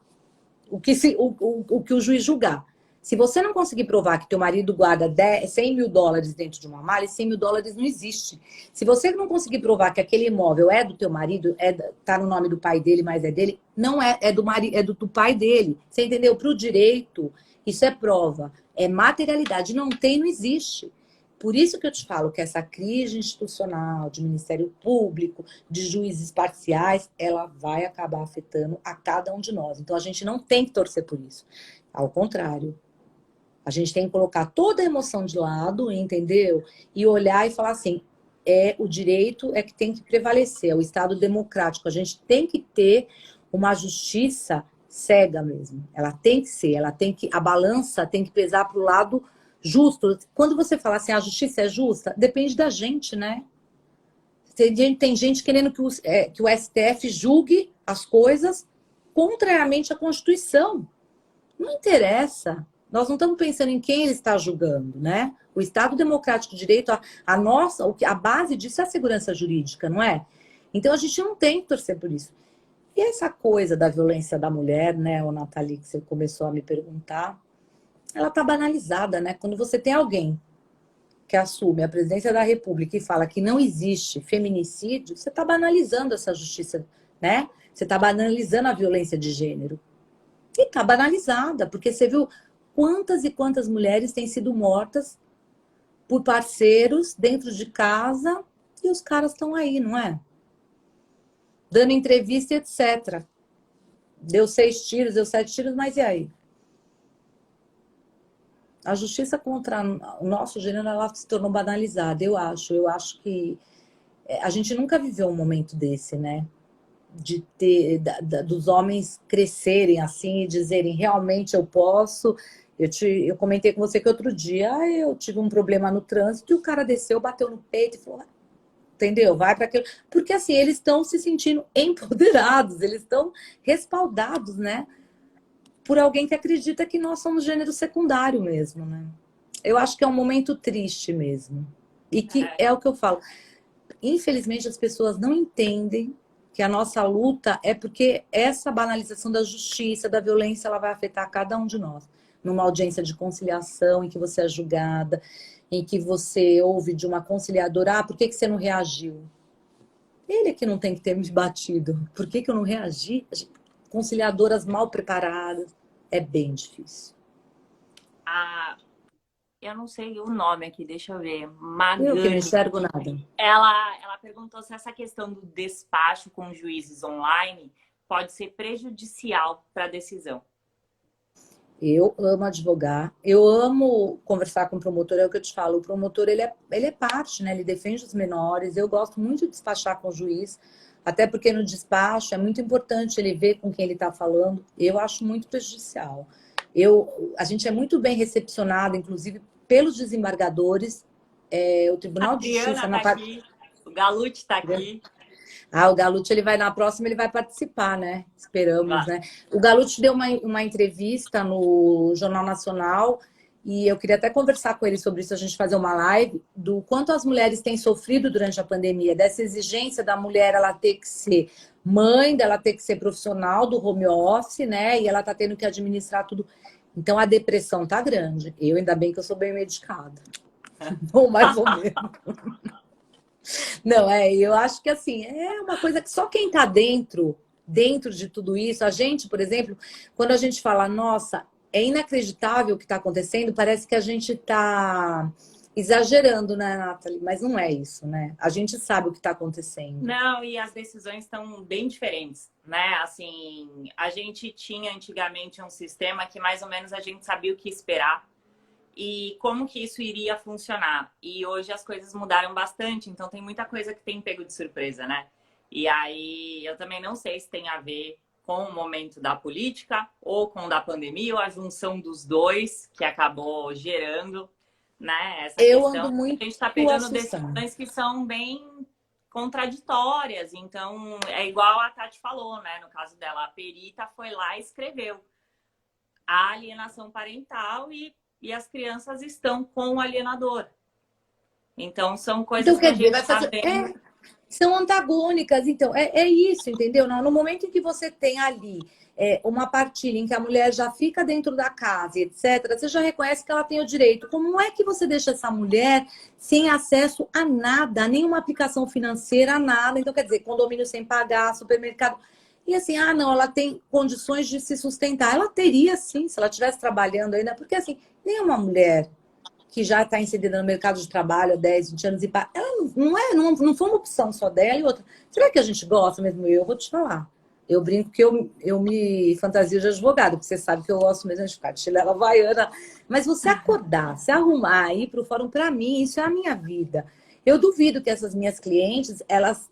o que o juiz julgar. Se você não conseguir provar que teu marido guarda 100 mil dólares dentro de uma mala, 100 mil dólares não existe. Se você não conseguir provar que aquele imóvel é do teu marido, tá no nome do pai dele, mas é dele, não é do marido, é do pai dele. Você entendeu? Para o direito, isso é prova. É materialidade. Não tem, não existe. Por isso que eu te falo que essa crise institucional, de Ministério Público, de juízes parciais, ela vai acabar afetando a cada um de nós. Então, a gente não tem que torcer por isso. Ao contrário. A gente tem que colocar toda a emoção de lado, entendeu? E olhar e falar assim, o direito é que tem que prevalecer, é o Estado democrático. A gente tem que ter uma justiça cega mesmo. Ela tem que ser, a balança tem que pesar para o lado justo. Quando você fala assim, a justiça é justa, depende da gente, né? Tem gente querendo que o STF julgue as coisas contrariamente à Constituição. Não interessa. Nós não estamos pensando em quem ele está julgando, né? O Estado Democrático de Direito, a base disso é a segurança jurídica, não é? Então a gente não tem que torcer por isso. E essa coisa da violência da mulher, né, o Nathalie, que você começou a me perguntar, ela está banalizada, né? Quando você tem alguém que assume a presidência da República e fala que não existe feminicídio, você está banalizando essa justiça, né? Você está banalizando a violência de gênero. E está banalizada, porque você viu quantas e quantas mulheres têm sido mortas por parceiros dentro de casa e os caras estão aí, não é? Dando entrevista, etc. Deu 6 tiros, deu 7 tiros, mas e aí? A justiça contra o nosso gênero, ela se tornou banalizada, eu acho. Eu acho que a gente nunca viveu um momento desse, né? De ter dos homens crescerem assim e dizerem realmente eu posso. Eu comentei com você que outro dia eu tive um problema no trânsito e o cara desceu, bateu no peito e falou, entendeu? Vai para aquilo. Porque assim, eles estão se sentindo empoderados, eles estão respaldados, né? Por alguém que acredita que nós somos gênero secundário mesmo, né? Eu acho que é um momento triste mesmo. E que é o que eu falo. Infelizmente, as pessoas não entendem que a nossa luta é porque essa banalização da justiça, da violência, ela vai afetar cada um de nós. Numa audiência de conciliação, em que você é julgada, em que você ouve de uma conciliadora, por que você não reagiu? Ele é que não tem que ter me batido. Por que eu não reagi? Conciliadoras mal preparadas. É bem difícil. Eu não sei o nome aqui, deixa eu ver. Eu que não Magani. enxergo nada. Ela perguntou se essa questão do despacho com juízes online pode ser prejudicial para a decisão. Eu amo advogar, eu amo conversar com o promotor, é o que eu te falo, o promotor ele é parte, né? Ele defende os menores, eu gosto muito de despachar com o juiz, até porque no despacho é muito importante ele ver com quem ele está falando, eu acho muito prejudicial. A gente é muito bem recepcionado, inclusive pelos desembargadores, o Tribunal de Justiça Adriana tá aqui, o Galute está aqui. O Galute, ele vai na próxima, ele vai participar, né? Esperamos, né? O Galute deu uma entrevista no Jornal Nacional e eu queria até conversar com ele sobre isso, a gente fazer uma live, do quanto as mulheres têm sofrido durante a pandemia, dessa exigência da mulher ela ter que ser mãe, dela ter que ser profissional do home office, né? E ela tá tendo que administrar tudo. Então a depressão tá grande. Eu, ainda bem que eu sou bem medicada. Ou mais ou menos. Não, eu acho que assim, é uma coisa que só quem está dentro de tudo isso, a gente, por exemplo, quando a gente fala, nossa, é inacreditável o que está acontecendo, parece que a gente está exagerando, né, Nathalie? Mas não é isso, né? A gente sabe o que está acontecendo. Não, e as decisões estão bem diferentes, né? Assim, a gente tinha antigamente um sistema que mais ou menos a gente sabia o que esperar e como que isso iria funcionar. E hoje as coisas mudaram bastante, então tem muita coisa que tem pego de surpresa, né? E aí eu também não sei se tem a ver com o momento da política ou com o da pandemia, ou a junção dos dois que acabou gerando, né, essa questão. Ando muito a gente está pegando assustada. decisões que são bem contraditórias, então é igual a Tati falou, né? No caso dela, a perita foi lá e escreveu. a alienação parental e as crianças estão com o alienador. Então, são coisas Então, que a quer dizer, gente vai está fazer. vendo. São antagônicas, então, é isso, entendeu? No momento em que você tem ali uma partilha em que a mulher já fica dentro da casa, etc., você já reconhece que ela tem o direito. Como é que você deixa essa mulher sem acesso a nada, a nenhuma aplicação financeira, a nada? Então, quer dizer, condomínio sem pagar, supermercado. E assim, não, ela tem condições de se sustentar. Ela teria, sim, se ela estivesse trabalhando ainda, porque assim, nenhuma mulher que já está inserida no mercado de trabalho há 10, 20 anos ela não foi uma opção só dela e outra. Será que a gente gosta mesmo? Eu vou te falar. Eu brinco que eu me fantasio de advogado, porque você sabe que eu gosto mesmo de ficar de chinela havaiana. Mas você acordar, se arrumar, ir para o fórum, para mim, isso é a minha vida. Eu duvido que essas minhas clientes, elas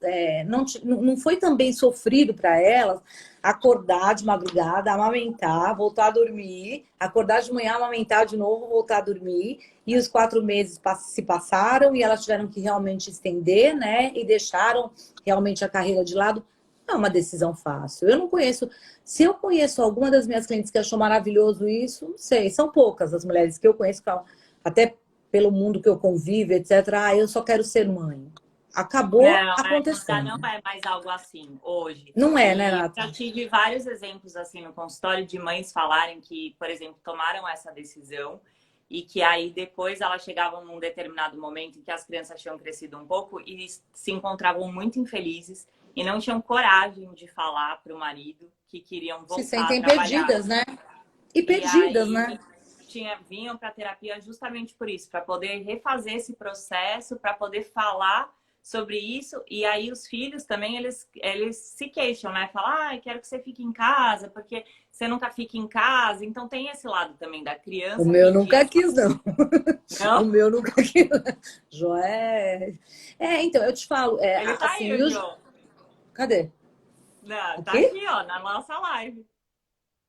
não foi também sofrido para elas acordar de madrugada, amamentar, voltar a dormir, acordar de manhã, amamentar de novo, voltar a dormir. E os 4 meses se passaram e elas tiveram que realmente estender, né? E deixaram realmente a carreira de lado. Não é uma decisão fácil. Eu não conheço. Se eu conheço alguma das minhas clientes que achou maravilhoso isso, não sei. São poucas as mulheres que eu conheço, até pelo mundo que eu convivo, etc. Eu só quero ser mãe. Acabou Não, já não acontecendo. é mais algo assim hoje. Não é, né, E eu Nata? já tive vários exemplos assim no consultório de mães falarem que, por exemplo, tomaram essa decisão e que aí depois elas chegavam num determinado momento em que as crianças tinham crescido um pouco e se encontravam muito infelizes e não tinham coragem de falar para o marido que queriam Se voltar a sentem trabalhar. perdidas, né? E E perdidas, aí né? vinham para terapia justamente por isso, para poder refazer esse processo, para poder falar sobre isso. E aí os filhos também, eles se queixam, né? Falam, quero que você fique em casa, porque você nunca fica em casa. Então tem esse lado também da O criança meu pedir. nunca quis, não. O Não, meu nunca quis. Joé. Então, eu te falo, ele tá assim, aí, o João. cadê? Não, tá Aqui? aqui, ó, na nossa live.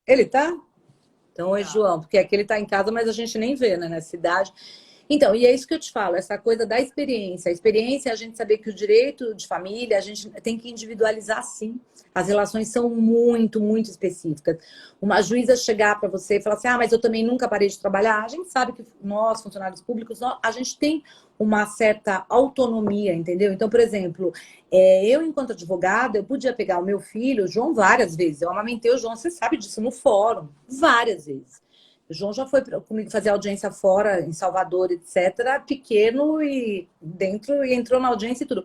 Ele tá? Então, oi, Tá. João, porque aqui ele tá em casa, mas a gente nem vê, né, na cidade. Então, e é isso que eu te falo, essa coisa da experiência. A experiência é a gente saber que o direito de família, a gente tem que individualizar sim. As relações são muito, muito específicas. Uma juíza chegar para você e falar assim, mas eu também nunca parei de trabalhar. A gente sabe que nós, funcionários públicos, a gente tem uma certa autonomia, entendeu? Então, por exemplo, eu, enquanto advogada, eu podia pegar o meu filho, o João, várias vezes. Eu amamentei o João, você sabe disso, no fórum, várias vezes. O João já foi comigo fazer audiência fora, em Salvador, etc., pequeno e dentro, e entrou na audiência e tudo.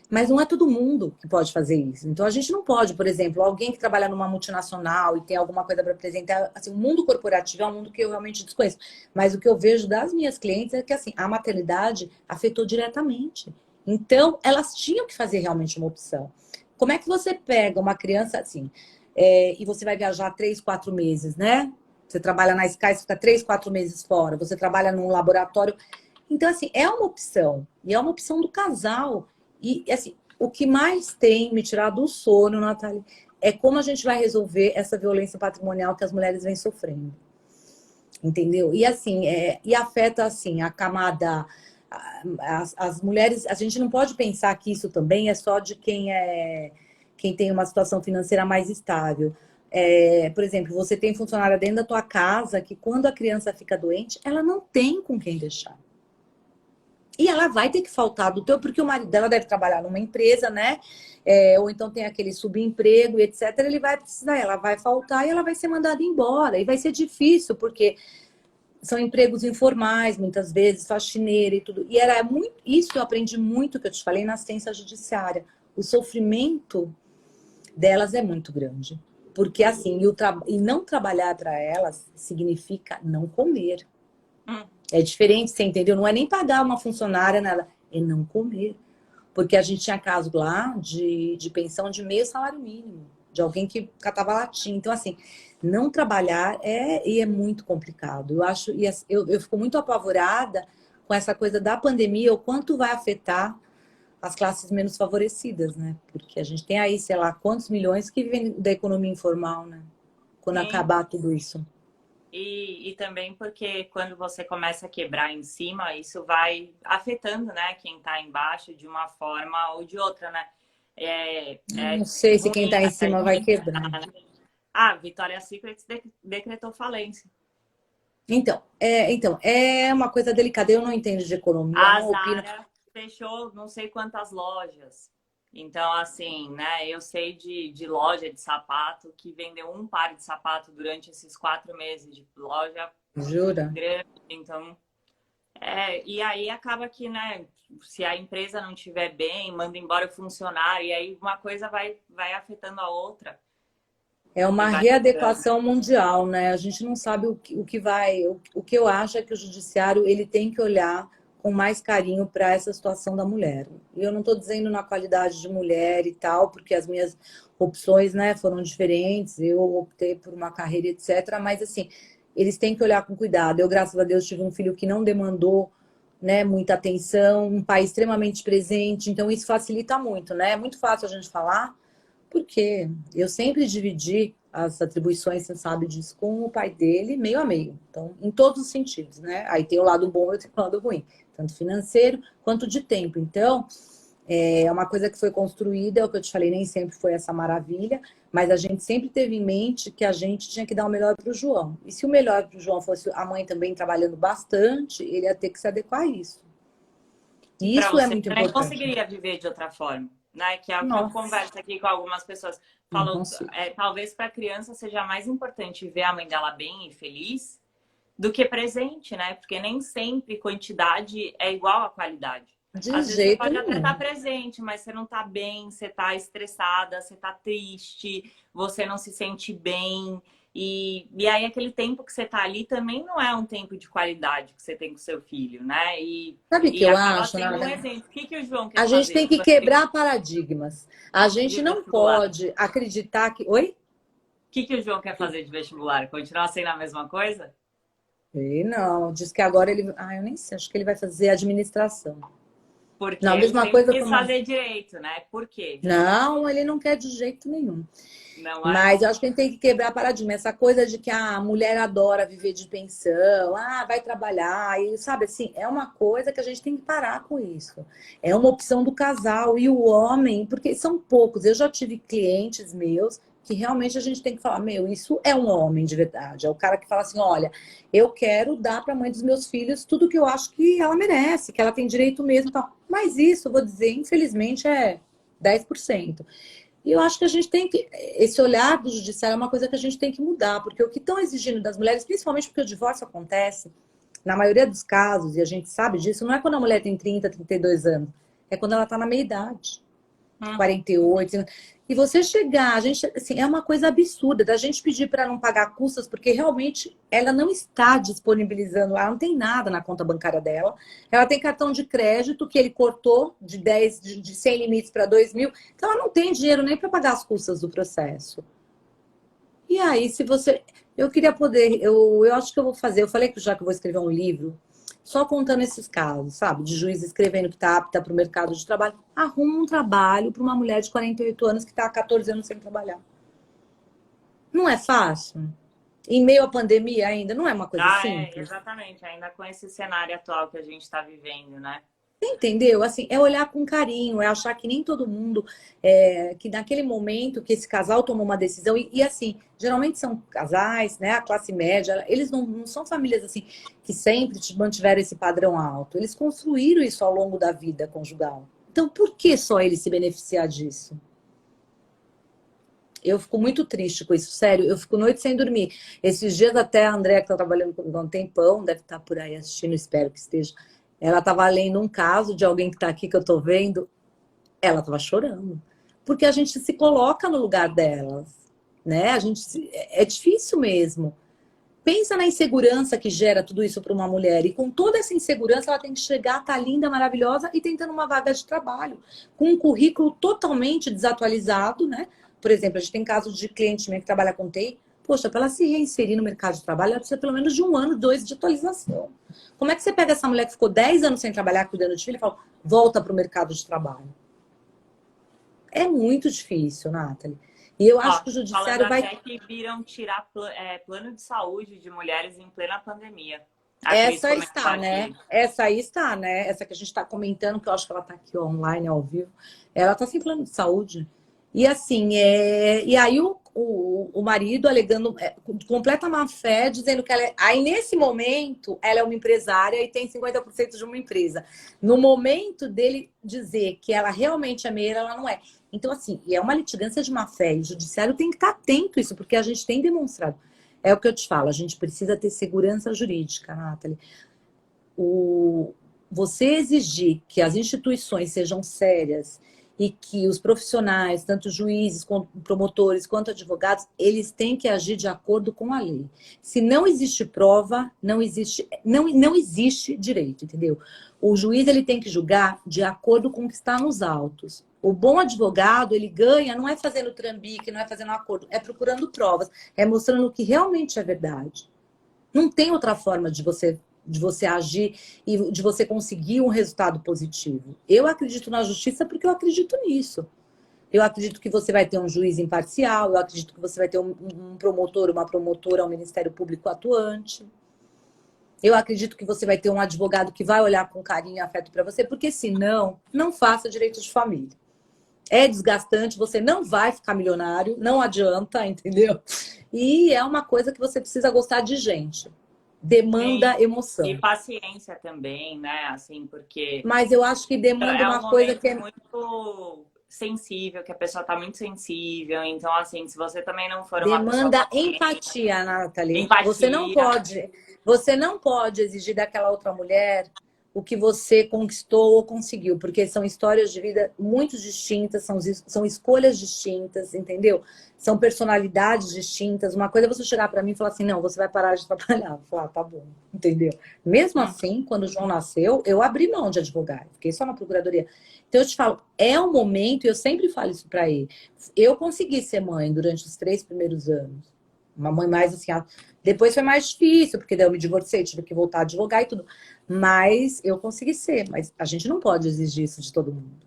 Mas não é todo mundo que pode fazer isso. Então a gente não pode, por exemplo, alguém que trabalha numa multinacional e tem alguma coisa para apresentar. Assim, o mundo corporativo é um mundo que eu realmente desconheço. Mas o que eu vejo das minhas clientes é que assim, a maternidade afetou diretamente. Então, elas tinham que fazer realmente uma opção. Como é que você pega uma criança assim, e você vai viajar 3, 4 meses, né? Você trabalha na Sky, você fica 3, 4 meses fora. Você trabalha num laboratório. Então, assim, é uma opção. E é uma opção do casal. E, assim, o que mais tem me tirado do sono, Natália, é como a gente vai resolver essa violência patrimonial que as mulheres vêm sofrendo. Entendeu? E, assim, e afeta, assim, a camada... As mulheres... A gente não pode pensar que isso também é só de quem tem uma situação financeira mais estável. Por exemplo, você tem funcionária dentro da tua casa que quando a criança fica doente, ela não tem com quem deixar. E ela vai ter que faltar do teu, porque o marido dela deve trabalhar numa empresa, né? Ou então tem aquele subemprego e etc. Ele vai precisar, ela vai faltar e ela vai ser mandada embora. E vai ser difícil, porque são empregos informais, muitas vezes, faxineira e tudo. E era muito isso que eu aprendi muito, que eu te falei, na assistência judiciária. O sofrimento delas é muito grande. Porque assim, e não trabalhar para elas significa não comer. Hum. É diferente, você entendeu? Não é nem pagar uma funcionária, nada, é não comer. Porque a gente tinha caso lá de pensão de meio salário mínimo, de alguém que catava latim. Então, assim, não trabalhar é muito complicado. Eu acho, eu fico muito apavorada com essa coisa da pandemia, o quanto vai afetar as classes menos favorecidas, né? Porque a gente tem aí, sei lá, quantos milhões que vivem da economia informal, né? Quando Sim. acabar tudo isso. E também porque quando você começa a quebrar em cima, isso vai afetando, né, quem está embaixo de uma forma ou de outra, né? É Não sei se quem ruim está em a cima vai gente quebrar. pensar, né? Ah, Victoria's Secret decretou falência. Então, é uma coisa delicada. Eu não entendo de economia, A não opino. Zara fechou não sei quantas lojas. Então, assim, né? Eu sei de loja de sapato que vendeu um par de sapato durante esses 4 meses de loja Jura? grande. Então, e aí acaba que, né? Se a empresa não estiver bem, manda embora o funcionário, e aí uma coisa vai afetando a outra É e uma vai ficando. readequação mundial, né? A gente não sabe o que vai. O que eu acho é que o judiciário ele tem que olhar com mais carinho para essa situação da mulher. E eu não estou dizendo na qualidade de mulher e tal, porque as minhas opções, né, foram diferentes. Eu optei por uma carreira, etc. Mas assim, eles têm que olhar com cuidado. Eu, graças a Deus, tive um filho que não demandou, né, muita atenção, um pai extremamente presente. Então isso facilita muito, né? É muito fácil a gente falar. Porque eu sempre dividi as atribuições, você sabe disso, com o pai dele, meio a meio. Então, em todos os sentidos, né? Aí tem o lado bom e tem o lado ruim, tanto financeiro quanto de tempo. Então, é uma coisa que foi construída, é o que eu te falei, nem sempre foi essa maravilha, mas a gente sempre teve em mente que a gente tinha que dar o melhor para o João. E se o melhor para o João fosse a mãe também trabalhando bastante, ele ia ter que se adequar a isso. E E para isso é você muito também importante. conseguiria viver de outra forma, né? Que é o que eu Nossa, converso aqui com algumas pessoas. não Falou, consigo. talvez para a criança seja mais importante ver a mãe dela bem e feliz do que presente, né? Porque nem sempre quantidade é igual a qualidade. De Às vezes você jeito pode até estar nenhum. presente, mas você não está bem, você está estressada, você está triste, você não se sente bem. E aí aquele tempo que você está ali também não é um tempo de qualidade que você tem com seu filho, né? Sabe o que E eu acaba acho, sendo um Nara? exemplo. O que que o João quer A gente tem fazer que quebrar paradigmas. A gente de não vestibular? pode acreditar que. Oi? O que que o João quer fazer de vestibular? Continuar sendo a mesma coisa? Ei, não, diz que agora ele. Ah, eu nem sei, acho que ele vai fazer administração. Porque Não, a ele mesma sempre coisa quis como. fazer direito, né? Por quê? Não, ele não quer de jeito nenhum. Não é? Mas eu acho que a gente tem que quebrar paradigma. Essa coisa de que a mulher adora viver de pensão, vai trabalhar, e sabe assim, é uma coisa que a gente tem que parar com isso. É uma opção do casal e o homem, porque são poucos. Eu já tive clientes meus que realmente a gente tem que falar, meu, isso é um homem de verdade. É o cara que fala assim, olha, eu quero dar para a mãe dos meus filhos tudo que eu acho que ela merece, que ela tem direito mesmo, e tal. Mas isso, eu vou dizer, infelizmente é 10%. E eu acho que a gente tem que. Esse olhar do judiciário é uma coisa que a gente tem que mudar, porque o que estão exigindo das mulheres, principalmente porque o divórcio acontece, na maioria dos casos, e a gente sabe disso, não é quando a mulher tem 30, 32 anos, é quando ela está na meia-idade. Uhum. 48. E você chegar, a gente, assim, é uma coisa absurda da gente pedir para não pagar custas, porque realmente ela não está disponibilizando, ela não tem nada na conta bancária dela. Ela tem cartão de crédito que ele cortou de 10, de 100 limites para 2.000. Então ela não tem dinheiro nem para pagar as custas do processo. E aí, se você. Eu queria poder. Eu acho que eu vou fazer. Eu falei que já que eu vou escrever um livro, só contando esses casos, sabe? De juiz escrevendo que está apta para o mercado de trabalho. Arruma um trabalho para uma mulher de 48 anos que está há 14 anos sem trabalhar. Não é fácil. Em meio à pandemia ainda, não é uma coisa Ah, é, simples. exatamente. Ainda com esse cenário atual que a gente está vivendo, né? Entendeu? Assim, é olhar com carinho, é achar que nem todo mundo, que naquele momento que esse casal tomou uma decisão, e assim, geralmente são casais, né, a classe média, eles não são famílias assim que sempre mantiveram esse padrão alto, eles construíram isso ao longo da vida conjugal. Então, por que só ele se beneficiar disso? Eu fico muito triste com isso, sério. Eu fico noite sem dormir. Esses dias até a Andréa, que está trabalhando comigo há um tempão, deve estar por aí assistindo, espero que esteja. Ela estava lendo um caso de alguém que está aqui, que eu estou vendo. Ela estava chorando. Porque a gente se coloca no lugar delas, né? É difícil mesmo. Pensa na insegurança que gera tudo isso para uma mulher. E com toda essa insegurança, ela tem que chegar, tá linda, maravilhosa e tentando uma vaga de trabalho. Com um currículo totalmente desatualizado, né? Por exemplo, a gente tem casos de cliente minha que trabalha com TI. Poxa, para ela se reinserir no mercado de trabalho, ela precisa pelo menos de 1 ano, 2 de atualização. Como é que você pega essa mulher que ficou 10 anos sem trabalhar, cuidando de filho, e fala, volta para o mercado de trabalho? É muito difícil, Nathalie. E eu acho Ó, que o falando judiciário vai. até que viram tirar plano de saúde de mulheres em plena pandemia. A Cris Essa comentou está, né? aqui. Essa aí está, né? Essa que a gente está comentando, que eu acho que ela está aqui online, ao vivo. Ela está sem plano de saúde. E assim, e aí o marido alegando completa má fé, dizendo que ela é... Aí, nesse momento, ela é uma empresária e tem 50% de uma empresa. No momento dele dizer que ela realmente é meia, ela não é. Então, assim, e é uma litigância de má fé. E o judiciário tem que estar atento a isso, porque a gente tem demonstrado. É o que eu te falo, a gente precisa ter segurança jurídica, Nathalie. Você exigir que as instituições sejam sérias e que os profissionais, tanto juízes, quanto promotores, quanto advogados, eles têm que agir de acordo com a lei. Se não existe prova, não existe direito, entendeu? O juiz ele tem que julgar de acordo com o que está nos autos. O bom advogado, ele ganha, não é fazendo trambique, não é fazendo acordo, é procurando provas, é mostrando o que realmente é verdade. Não tem outra forma de você agir e de você conseguir um resultado positivo. Eu acredito na justiça porque eu acredito nisso. Eu acredito que você vai ter um juiz imparcial, eu acredito que você vai ter um promotor, uma promotora, um Ministério Público atuante. Eu acredito que você vai ter um advogado que vai olhar com carinho e afeto para você, porque senão, não faça direito de família. É desgastante, você não vai ficar milionário, não adianta, entendeu? E é uma coisa que você precisa gostar de gente. Demanda Sim. E emoção. paciência também, né? Assim, porque Mas eu acho que demanda é um uma coisa momento que é... muito sensível, que a pessoa tá muito sensível. Então, assim, se você também não for uma pessoa Demanda paciente, empatia, Nathalie. empatia. Você não pode exigir daquela outra mulher o que você conquistou ou conseguiu, porque são histórias de vida muito distintas, são escolhas distintas, entendeu? São personalidades distintas. Uma coisa é você chegar para mim e falar assim, não, você vai parar de trabalhar. Eu falar, tá bom, entendeu? Mesmo assim, quando o João nasceu, eu abri mão de advogar, fiquei só na procuradoria. Então eu te falo, é um momento, e eu sempre falo isso para ele. Eu consegui ser mãe durante os 3 primeiros anos. Uma mãe mais assim, depois foi mais difícil, porque daí eu me divorciei, tive que voltar a advogar e tudo. Mas eu consegui ser, mas a gente não pode exigir isso de todo mundo,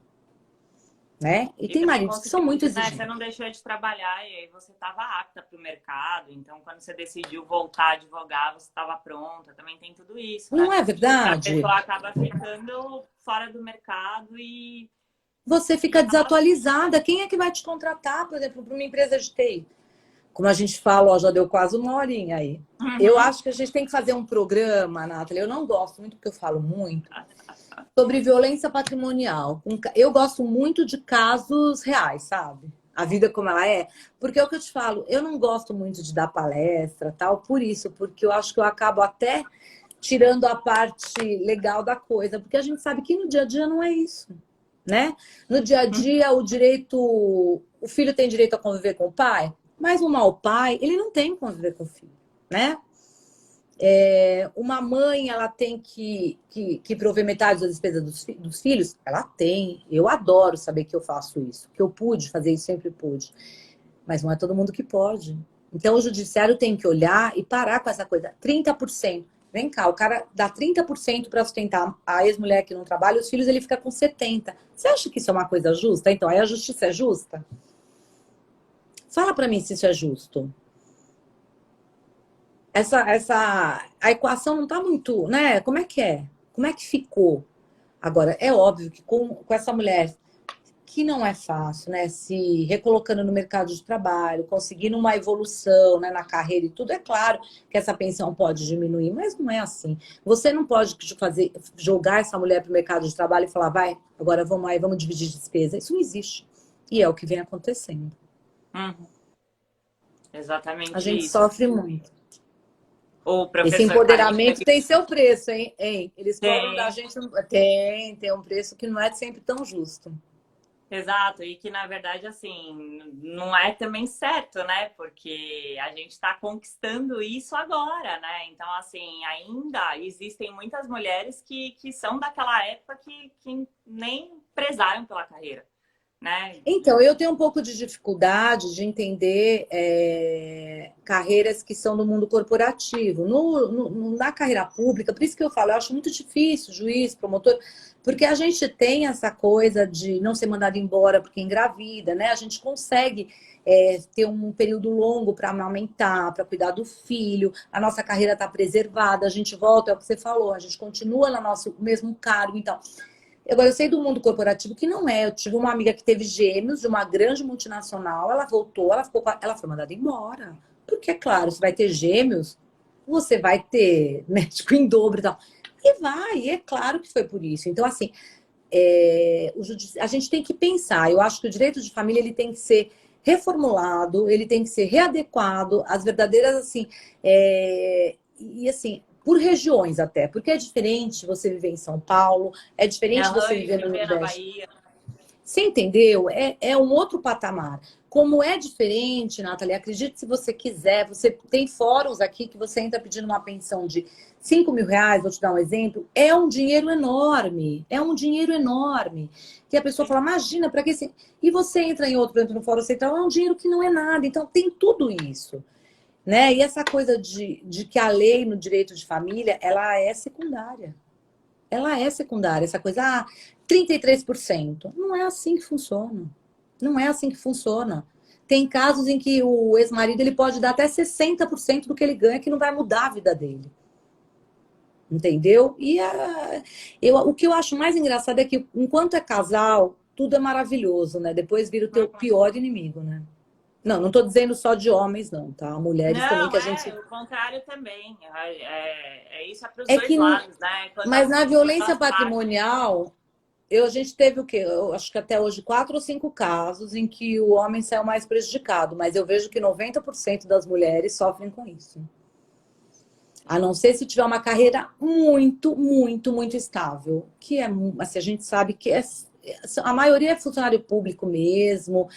né? E E tem também maridos que são conseguiu, muito né? Você exigentes. não deixou de trabalhar e aí você estava apta para o mercado. Então, quando você decidiu voltar a advogar, você estava pronta. Também tem tudo isso, Não né? é A verdade? pessoa acaba ficando fora do mercado Você e fica desatualizada. Quem é que vai te contratar, por exemplo, para uma empresa de TI? Como a gente fala, ó, já deu quase 1 horinha aí. Eu Uhum. acho que a gente tem que fazer um programa, Nathalie. Eu não gosto muito, porque eu falo muito, sobre violência patrimonial. Eu gosto muito de casos reais, sabe? A vida como ela é. Porque é o que eu te falo, eu não gosto muito de dar palestra, tal, por isso, porque eu acho que eu acabo até tirando a parte legal da coisa, porque a gente sabe que no dia a dia não é isso, né? No dia a dia, o filho tem direito a conviver com o pai, mas um mau pai, ele não tem que conviver com o filho, né? Uma mãe, ela tem que prover metade das despesas dos filhos? Ela tem. Eu adoro saber que eu faço isso, que eu pude fazer isso, sempre pude. Mas não é todo mundo que pode. Então, o judiciário tem que olhar e parar com essa coisa. 30%. Vem cá, o cara dá 30% para sustentar a ex-mulher que não trabalha, os filhos ele fica com 70%. Você acha que isso é uma coisa justa? Então, aí a justiça é justa? Fala para mim se isso é justo. A equação não está muito, né? Como é que é? Como é que ficou? Agora, é óbvio que com essa mulher, que não é fácil, né? Se recolocando no mercado de trabalho, conseguindo uma evolução, né, na carreira e tudo, é claro que essa pensão pode diminuir, mas não é assim. Você não pode jogar essa mulher para o mercado de trabalho e falar, vai, agora vamos aí, vamos dividir despesa. Isso não existe. E é o que vem acontecendo. Uhum. A Exatamente gente isso. sofre muito. O Esse professor Carinho, empoderamento tem seu preço, hein? Eles cobram da tem. gente. Tem um preço que não é sempre tão justo. Exato, e que na verdade, assim, não é também certo, né? Porque a gente está conquistando isso agora, né? Então, assim, ainda existem muitas mulheres que são daquela época que nem prezaram pela carreira, né? Então, eu tenho um pouco de dificuldade de entender carreiras que são no mundo corporativo. Na carreira pública, por isso que eu falo, eu acho muito difícil, juiz, promotor, porque a gente tem essa coisa de não ser mandado embora porque engravida, né? A gente consegue ter um período longo para amamentar, para cuidar do filho, a nossa carreira está preservada, a gente volta, é o que você falou, a gente continua no nosso mesmo cargo, então. Agora, eu sei do mundo corporativo que não é. Eu tive uma amiga que teve gêmeos de uma grande multinacional, ela voltou, ela foi mandada embora. Porque, é claro, você vai ter gêmeos, você vai ter médico em dobro e tal. E é claro que foi por isso. Então, assim, a gente tem que pensar. Eu acho que o direito de família ele tem que ser reformulado, ele tem que ser readequado às verdadeiras, assim, e assim, por regiões até, porque é diferente você viver em São Paulo, é diferente você E viver no viver na Nordeste. Bahia. Você entendeu? É um outro patamar. Como é diferente, Nathalie, acredite se você quiser, você tem fóruns aqui que você entra pedindo uma pensão de R$ 5.000, vou te dar um exemplo, é um dinheiro enorme, é um dinheiro enorme. Que a pessoa fala, imagina, para que assim? E você entra em outro, por exemplo, no Fórum Central, é um dinheiro que não é nada, então tem tudo isso. Né? E essa coisa de que a lei no direito de família, ela é secundária. Ela é secundária, essa coisa, 33%. Não é assim que funciona. Não é assim que funciona. Tem casos em que o ex-marido ele pode dar até 60% do que ele ganha, que não vai mudar a vida dele. Entendeu? O que eu acho mais engraçado é que, enquanto é casal, tudo é maravilhoso, né? Depois vira o teu pior inimigo, né? Não estou dizendo só de homens, não, tá? Mulheres também Não, que a gente. o contrário também. Isso é para os É dois que, lados, né? mas na Quando violência as partes. patrimonial, a gente teve o quê? Eu acho que até hoje 4 ou 5 casos em que o homem saiu mais prejudicado, mas eu vejo que 90% das mulheres sofrem com isso. A não ser se tiver uma carreira muito, muito, muito estável, que é, assim, a gente sabe que a maioria é funcionário público mesmo.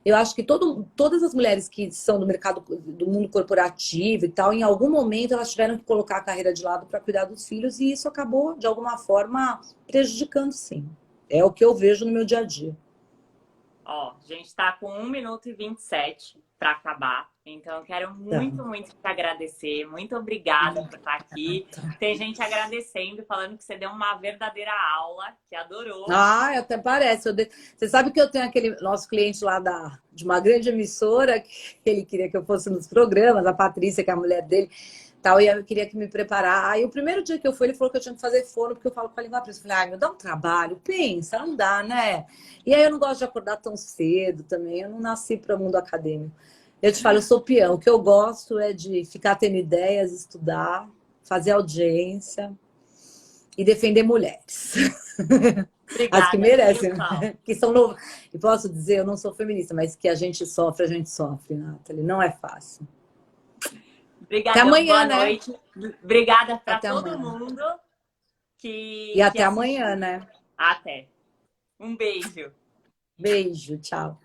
Eu acho que todas as mulheres que são do mercado do mundo corporativo e tal, em algum momento elas tiveram que colocar a carreira de lado para cuidar dos filhos e isso acabou, de alguma forma, prejudicando, sim. É o que eu vejo no meu dia a dia. Ó, a gente está com 1 minuto e 27 para acabar. Então, eu quero Tá. muito, muito te agradecer. Muito obrigada por estar aqui. Tem gente agradecendo, falando que você deu uma verdadeira aula, que adorou. Até parece. Você sabe que eu tenho aquele nosso cliente lá de uma grande emissora, que ele queria que eu fosse nos programas, a Patrícia, que é a mulher dele, tal, e eu queria que me preparar. Aí o primeiro dia que eu fui, ele falou que eu tinha que fazer fono, porque eu falo com a língua presa. Eu falei, me dá um trabalho, pensa, não dá, né? E aí eu não gosto de acordar tão cedo também, eu não nasci para o mundo acadêmico. Eu te falo, eu sou peão, o que eu gosto é de ficar tendo ideias, estudar, fazer audiência e defender mulheres. As que Obrigada, viu, merecem, Cláudia? que são novas. E posso dizer, eu não sou feminista, mas que a gente sofre, Nathalie. Não é fácil. Até Obrigadão, amanhã, boa né? noite. Obrigada para Até todo amanhã. mundo E que até amanhã, assistiu. né? Até. Um beijo. Beijo, tchau.